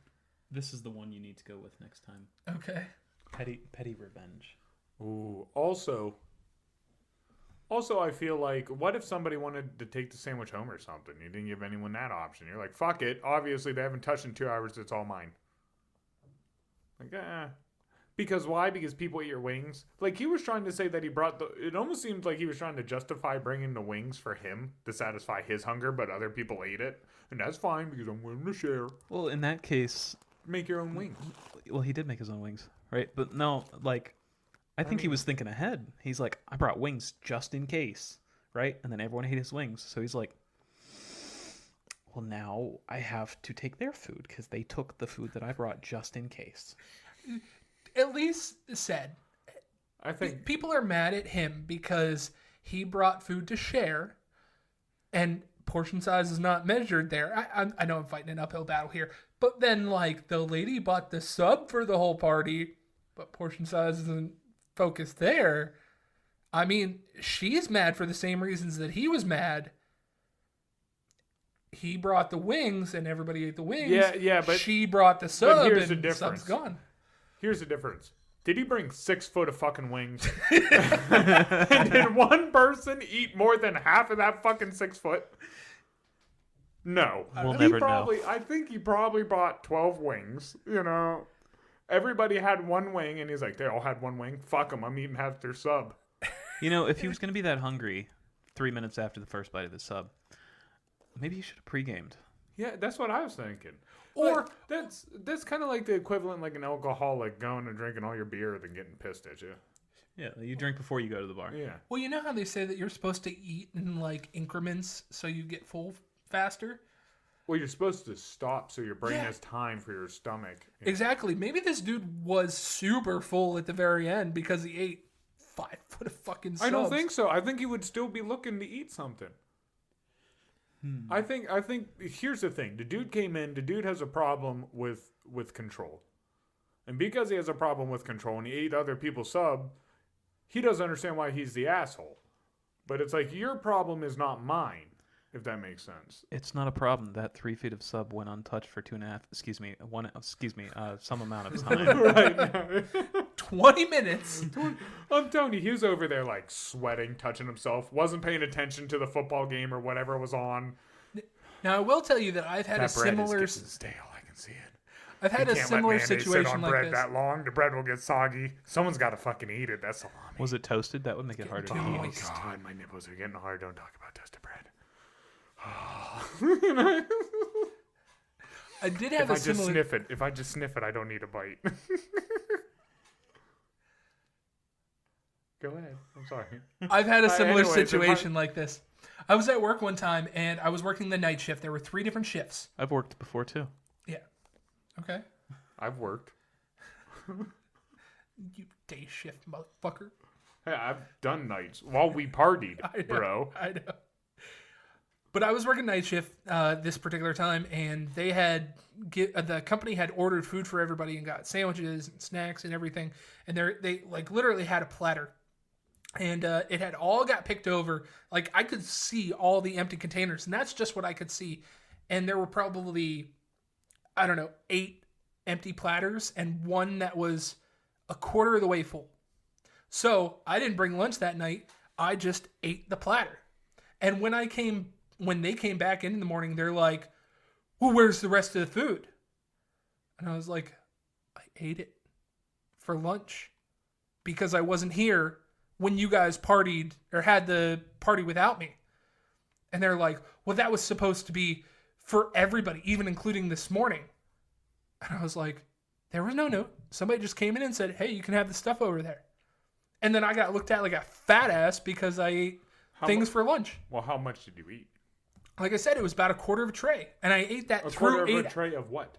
This is the one you need to go with next time. Okay. Petty revenge. Ooh. Also, I feel like, what if somebody wanted to take the sandwich home or something? You didn't give anyone that option. You're like, fuck it. Obviously, they haven't touched in 2 hours. It's all mine. Like, Because why? Because people eat your wings. Like, he was trying to say that he brought it almost seemed like he was trying to justify bringing the wings for him to satisfy his hunger, but other people ate it. And that's fine because I'm willing to share. Well, in that case... Make your own wings. Well, he did make his own wings, right? But no, like... I think he was thinking ahead. He's like, I brought wings just in case, right? And then everyone ate his wings. So he's like, well, now I have to take their food because they took the food that I brought just in case. At least said. I think people are mad at him because he brought food to share and portion size is not measured there. I know I'm fighting an uphill battle here. But then, like, the lady bought the sub for the whole party, but portion size isn't focused there. I mean, she's mad for the same reasons that he was mad. He brought the wings and everybody ate the wings. Yeah, but she brought the sub here's the and the difference. sub's gone. Here's the difference. Did he bring 6 foot of fucking wings? And did one person eat more than half of that fucking 6 foot? No. We'll never know. I think he probably bought 12 wings, you know. Everybody had one wing, and he's like, they all had one wing. Fuck them, I'm eating half their sub. You know, if he was going to be that hungry 3 minutes after the first bite of the sub, maybe he should have pre-gamed. Yeah, that's what I was thinking. Or that's kind of like the equivalent, like an alcoholic going and drinking all your beer and then getting pissed at you. Yeah, you drink before you go to the bar. Yeah. Well, you know how they say that you're supposed to eat in, like, increments so you get full faster? Well, you're supposed to stop so your brain has time for your stomach. Yeah. Exactly. Maybe this dude was super full at the very end because he ate 5 foot of fucking subs. I don't think so. I think he would still be looking to eat something. I think here's the thing. The dude came in, the dude has a problem with control. And because he has a problem with control and he ate other people's sub, he doesn't understand why he's the asshole. But it's like, your problem is not mine, if that makes sense. It's not a problem. That 3 feet of sub went untouched for 2.5, some amount of time. Right. 20 minutes. I'm telling you, he was over there like sweating, touching himself, wasn't paying attention to the football game or whatever was on. Now, I will tell you that I've had That a bread similar... is getting stale, I can see it. I've had You a can't similar let mayonnaise situation sit on like bread this. that long. The bread will get soggy. Someone's got to fucking eat it. That's salami. Was it toasted? That would make it harder to Oh eat. my god, my nipples are getting hard. Don't talk about toasted bread. I did have If I a similar... just sniff it, I don't need a bite. Go ahead. I'm sorry. I've had a similar anyways, situation like this. I was at work one time, and I was working the night shift. There were 3 different shifts. I've worked before, too. Yeah. Okay. I've worked. You day shift motherfucker. Hey, I've done nights while we partied, I know, bro. I know. But I was working night shift this particular time, and they had the company had ordered food for everybody and got sandwiches and snacks and everything. And they like literally had a platter, and it had all got picked over. Like, I could see all the empty containers, and that's just what I could see. And there were probably, I don't know, 8 empty platters and 1 that was a quarter of the way full. So I didn't bring lunch that night. I just ate the platter. And when they came back in the morning, they're like, well, where's the rest of the food? And I was like, I ate it for lunch because I wasn't here when you guys partied or had the party without me. And they're like, well, that was supposed to be for everybody, even including this morning. And I was like, there was no note. Somebody just came in and said, hey, you can have the stuff over there. And then I got looked at like a fat ass because I ate things for lunch. Well, how much did you eat? Like I said, it was about a quarter of a tray. And I ate that A through quarter of a tray of what?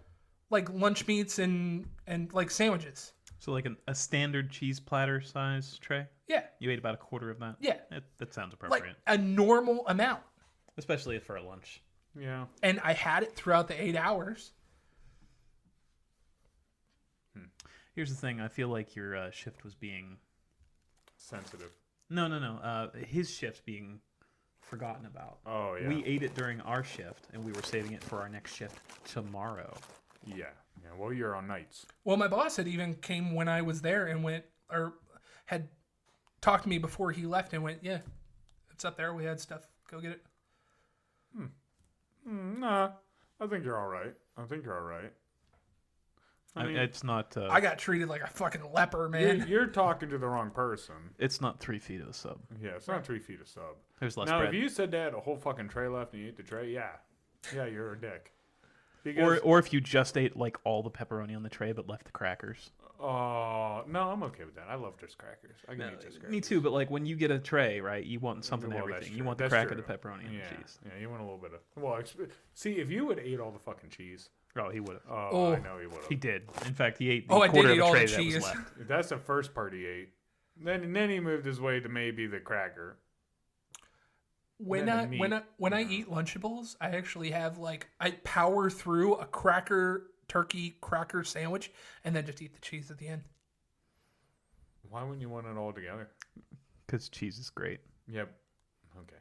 like lunch meats and like sandwiches. So like a standard cheese platter size tray? Yeah. You ate about a quarter of that? Yeah. That sounds Like appropriate. a normal amount. Especially for a lunch. Yeah. And I had it throughout the 8 hours. Here's the thing. I feel like your shift was being... Sensitive. No. His shift being forgotten about. Oh, yeah. We ate it during our shift, and we were saving it for our next shift tomorrow. Yeah. Well, you're on nights. Well, my boss had even came when I was there and went, or had talked to me before he left and went, yeah, it's up there. We had stuff. Go get it. Nah. I think you're all right. I mean, it's not... I got treated like a fucking leper, man. You're talking to the wrong person. It's not 3 feet of a sub. Yeah, it's not 3 feet of sub. There's less Now, bread. if you said they had a whole fucking tray left and you ate the tray, yeah, you're a dick. Because, Or if you just ate like all the pepperoni on the tray but left the crackers. no, I'm okay with that. I love just crackers. I can eat just crackers. Me too, but like when you get a tray, right, you want something Well, of that's everything. true. You want the That's cracker, true. the pepperoni, and Yeah, the cheese. yeah, you want a little bit of. Well, see, if you would ate all the fucking cheese. Oh, he would have. I know he would have. He did. In fact, he ate the I did quarter eat of all a the tray that was cheese. left. That's the first part he ate. Then he moved his way to maybe the cracker. When then I the when I meat. when I eat Lunchables, I actually have like I power through a turkey cracker sandwich and then just eat the cheese at the end. Why wouldn't you want it all together? Because cheese is great. Yep. Okay.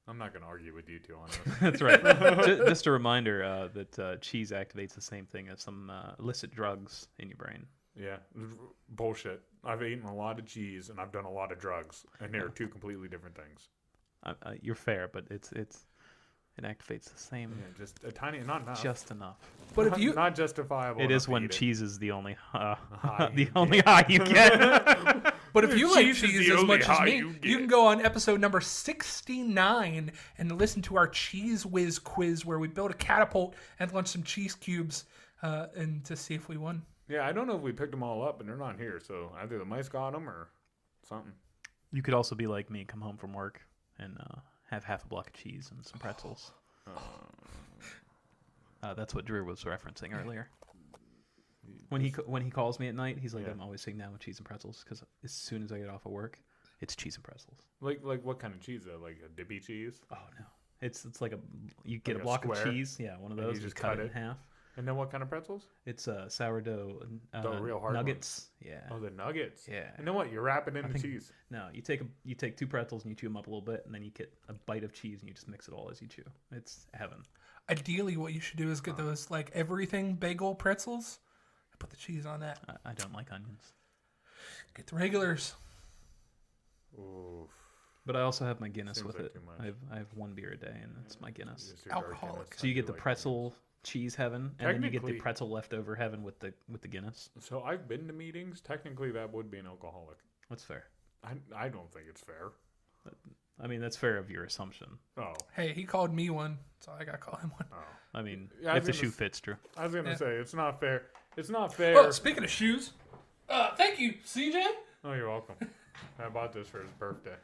I'm not going to argue with you two on this. That's right. Just a reminder that cheese activates the same thing as some illicit drugs in your brain. Yeah. Bullshit. I've eaten a lot of cheese and I've done a lot of drugs, and they're two completely different things. You're fair, but it activates the same, Yeah, just a tiny, not enough. just enough. But if you not justifiable. It enough is to when eat it. cheese is the only High the you only get. high you get. But if you like Cheese is cheese the as only much as high me, you you get. can go on episode number 69 and listen to our Cheese Whiz quiz where we built a catapult and launched some cheese cubes and to see if we won. Yeah, I don't know if we picked them all up, and they're not here. So either the mice got them or something. You could also be like me, come home from work and have half a block of cheese and some pretzels. That's what Drew was referencing earlier. When he calls me at night, he's like, Yeah. I'm always sitting down with cheese and pretzels because as soon as I get off of work, it's cheese and pretzels. Like what kind of cheese though? Like a dippy cheese? Oh no, it's like you get Like a a block of square, cheese, yeah, one of and those. you You just cut cut it in it? half. And then what kind of pretzels? It's sourdough, The real hard nuggets. Yeah. Oh, the nuggets. Yeah. And then what? You wrap it in the think- cheese. No, you take 2 pretzels and you chew them up a little bit, and then you get a bite of cheese and you just mix it all as you chew. It's heaven. Ideally, what you should do is get those like everything bagel pretzels and put the cheese on that. I don't like onions, Get the regulars. Oof. but I also have my Guinness Seems with like it. too much. I have 1 beer a day, and it's my Guinness. Just your dark Alcoholic. Guinness. So you I get do the like pretzel cheese heaven, and then you get the Technically- pretzel leftover heaven with the Guinness. Guinness. So I've been to meetings. Technically, that would be an alcoholic. That's fair. I don't think it's fair. I mean, that's fair of your assumption. Oh. Hey, he called me one, so I gotta call him one. I mean, Yeah, I if the was shoe gonna fits, Drew. I was gonna Yeah. say it's not fair. It's not fair. Oh, speaking of shoes, thank you, CJ. Oh, you're welcome. I bought this for his birthday.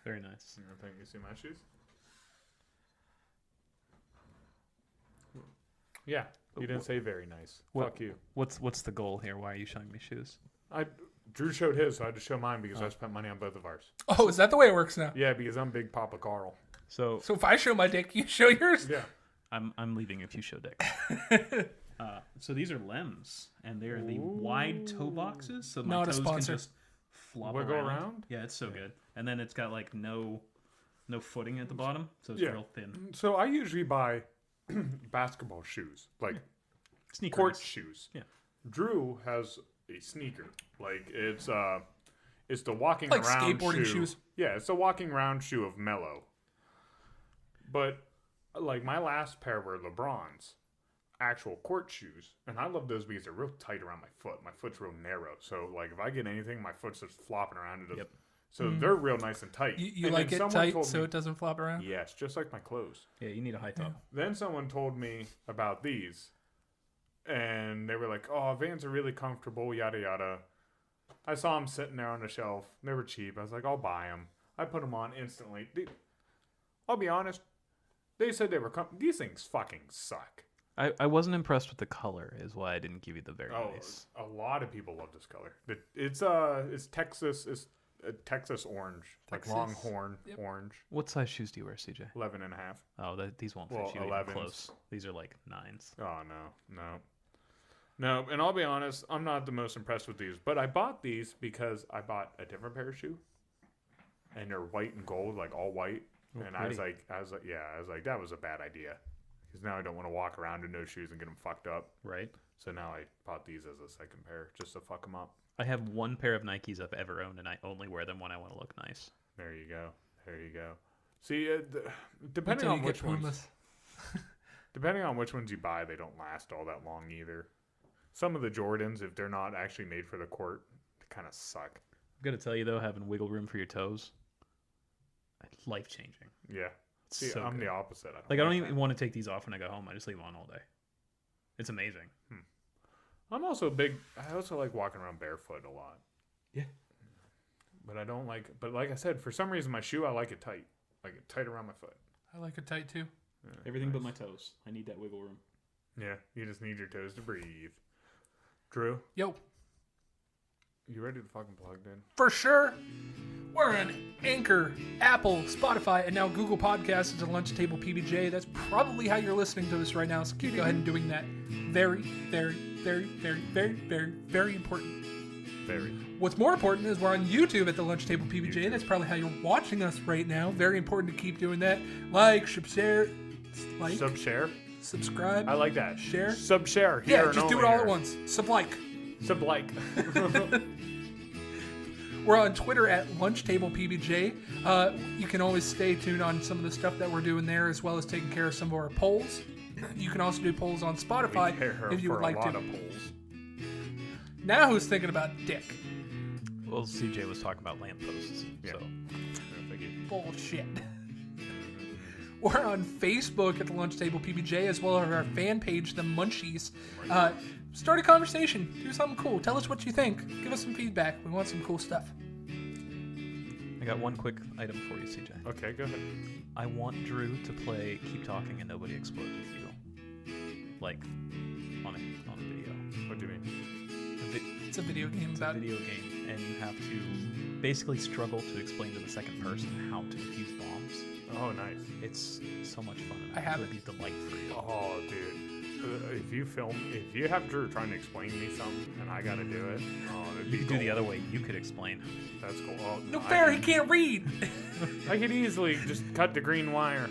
Very nice. I think you see my shoes. Yeah, you didn't say very nice. Fuck you. What's the goal here? Why are you showing me shoes? Drew showed his, so I had to show mine because I spent money on both of ours. Oh, is that the way it works now? Yeah, because I'm Big Papa Carl. So So if I show my dick, you show yours? Yeah. I'm leaving if you show dick. So these are Lems, and they're the wide toe boxes, so my Not a toes can sponsor. just flop Wiggle around. around? Yeah, it's so good. And then it's got like no footing at the bottom, so it's Yeah. real thin. So I usually buy basketball shoes, like Sneakers. court shoes. Yeah. Drew has a sneaker. Like it's the walking Like around skateboarding shoe. shoes. Yeah, it's the walking around shoe of Mellow. But like my last pair were LeBron's actual court shoes, and I love those because they're real tight around my foot. My foot's real narrow, so like if I get anything, my foot's just flopping around. It Yep. So they're real nice and tight. You And like then it someone tight told so me- it doesn't flop around? Yes, just like my clothes. Yeah, you need a high top. Then someone told me about these, and they were like, "Oh, Vans are really comfortable, yada yada." I saw them sitting there on the shelf. They were cheap. I was like, "I'll buy them." I put them on instantly. I'll be honest. They said they were these things fucking suck. I wasn't impressed with the color, is why I didn't give you the very nice. A lot of people love this color. It's Texas. It's Texas orange, Texas. like longhorn orange. What size shoes do you wear, CJ? 11 and a half. Oh, these won't fit you 11s. even close. These are like 9s. Oh no. And I'll be honest, I'm not the most impressed with these, but I bought these because I bought a different pair of shoe, and they're white and gold, like all white. Oh, and I was like, that was a bad idea, because now I don't want to walk around in no shoes and get them fucked up. Right. So now I bought these as a second pair just to fuck them up. I have one pair of Nikes I've ever owned, and I only wear them when I want to look nice. There you go. See, depending on which ones, depending on which ones you buy, they don't last all that long either. Some of the Jordans, if they're not actually made for the court, they kind of suck. I'm gonna tell you though, having wiggle room for your toes, it's life changing. Yeah. See, So I'm good. the opposite. I don't even want to take these off when I go home. I just leave them on all day. It's amazing. I'm also big. I also like walking around barefoot a lot. Yeah. But I don't like. But like I said, for some reason, my shoe I like it tight, like it tight around my foot. I like it tight too. Yeah, Everything but nice. my toes. I need that wiggle room. Yeah, you just need your toes to breathe. Drew, Yo, you ready to fucking plug in? for sure. We're on Anchor, Apple, Spotify, and now Google Podcasts as a lunch table PBJ. That's probably how you're listening to us right now. So keep go ahead and doing that. Very, very, very, very, very, very, very important. Very. What's more important is we're on YouTube at the Lunch Table PBJ. That's probably how you're watching us right now. Very important to keep doing that. Like, share, Sub-share? subscribe. I like that. Share? Sub-share. Yeah, Here and just do it only all here. at once. Sub-like. Sub-like. We're on Twitter at Lunch Table PBJ. You can always stay tuned on some of the stuff that we're doing there, as well as taking care of some of our polls. You can also do polls on Spotify if you would like for a to. lot of polls. Now who's thinking about dick? Well, CJ was talking about lampposts. Yeah. So Bullshit. We're on Facebook at the Lunch Table PBJ, as well as our fan page, The Munchies. Start a conversation. Do something cool. Tell us what you think. Give us some feedback. We want some cool stuff. I got one quick item for you, CJ. Okay, go ahead. I want Drew to play Keep Talking and Nobody Explodes with you. Like, on a video. What do you mean? It's a video game It's a about video game, and you have to basically struggle to explain to the second person how to defuse bombs. Oh, nice. It's so much fun. I have It'll be a delight for you. Oh, dude. If you have Drew trying to explain to me something and I gotta do it, that'd be You could do the gold. other way. You could explain. That's cool. Oh, No fair, he can't read. I could easily just cut the green wire.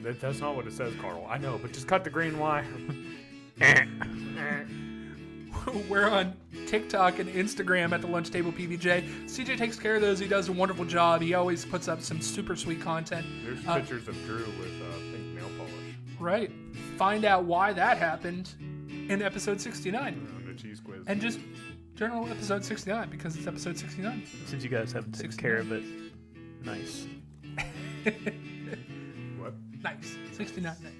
That's not what it says, Carl. I know, but just cut the green wire. We're on TikTok and Instagram at the Lunch Table PBJ. CJ takes care of those. He does a wonderful job. He always puts up some super sweet content. There's pictures of Drew with pink nail polish Right. Find out why that happened in episode 69. on the cheese quiz. And just general episode 69 because it's episode 69. Since you guys have taken care of it, nice. What? Nice. 69, nice.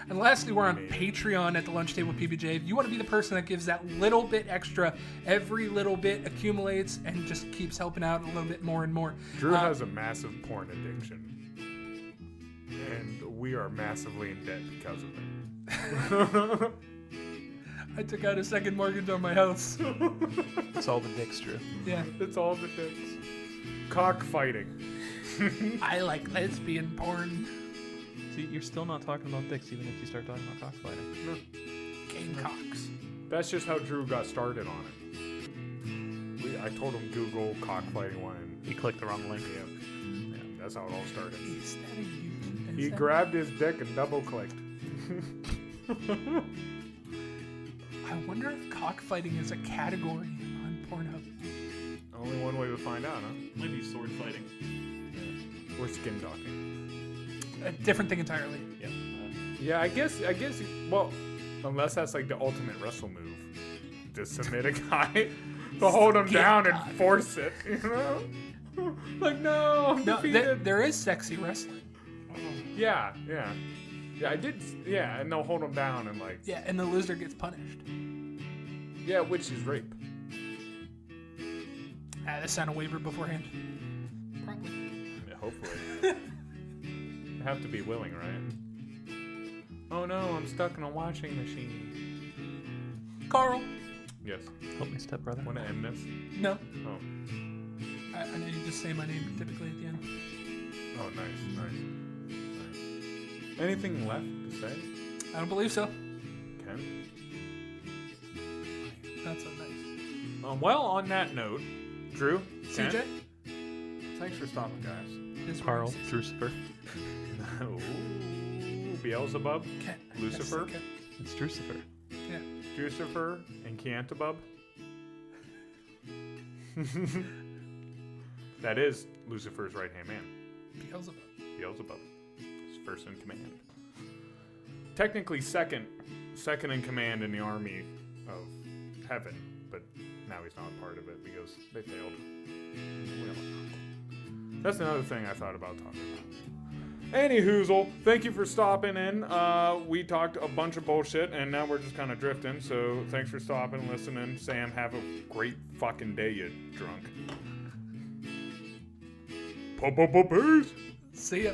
And lastly, we're on Patreon at the Lunch Table PBJ. If you want to be the person that gives that little bit extra, every little bit accumulates and just keeps helping out a little bit more and more. Drew has a massive porn addiction, and we are massively in debt because of it. I took out a second mortgage on my house. It's all the dicks, Drew. Yeah. It's all the dicks. Cockfighting. I like lesbian porn. See, you're still not talking about dicks, even if you start talking about cockfighting. No. Gamecocks. That's just how Drew got started on it. I told him Google cockfighting one. And He clicked the wrong link. yeah, that's how it all started. Is that a YouTube? He grabbed his dick and double clicked. I wonder if cockfighting is a category on Pornhub. Only one way to find out, huh? Maybe sword fighting. Or skin docking. A different thing entirely. Yep. Yeah, I guess. Well, unless that's like the ultimate wrestle move, to submit a guy, to hold him down and force it. You know, like no, I'm No, defeated. there is sexy wrestling. Yeah. I did. Yeah, and they'll hold him down and like. Yeah, and the loser gets punished. Yeah, which is rape. They sign a waiver beforehand. Probably. Yeah, hopefully. You have to be willing, right? Oh no, I'm stuck in a washing machine. Carl. Yes. Help me, stepbrother. Want to end this? No. Oh. I know you just say my name typically at the end. Oh, nice. Anything left to say, I don't believe so. Ken? That's so nice. Well, on that note, Drew, Ken, CJ? thanks for stopping, guys. Is Carl, racist. Drewcifer. Ooh, Beelzebub, Ken. Lucifer, Yes, Ken. It's Drewcifer. Yeah. Drewcifer and Kentzabub. That is Lucifer's right-hand man, Beelzebub. Beelzebub. His first in command. Technically second in command in the army of heaven, but now he's not a part of it because they failed. We don't know. That's another thing I thought about talking about. Anyhoozle, thank you for stopping in. We talked a bunch of bullshit, and now we're just kind of drifting, so thanks for stopping and listening. Sam, have a great fucking day, you drunk. Peace! See ya.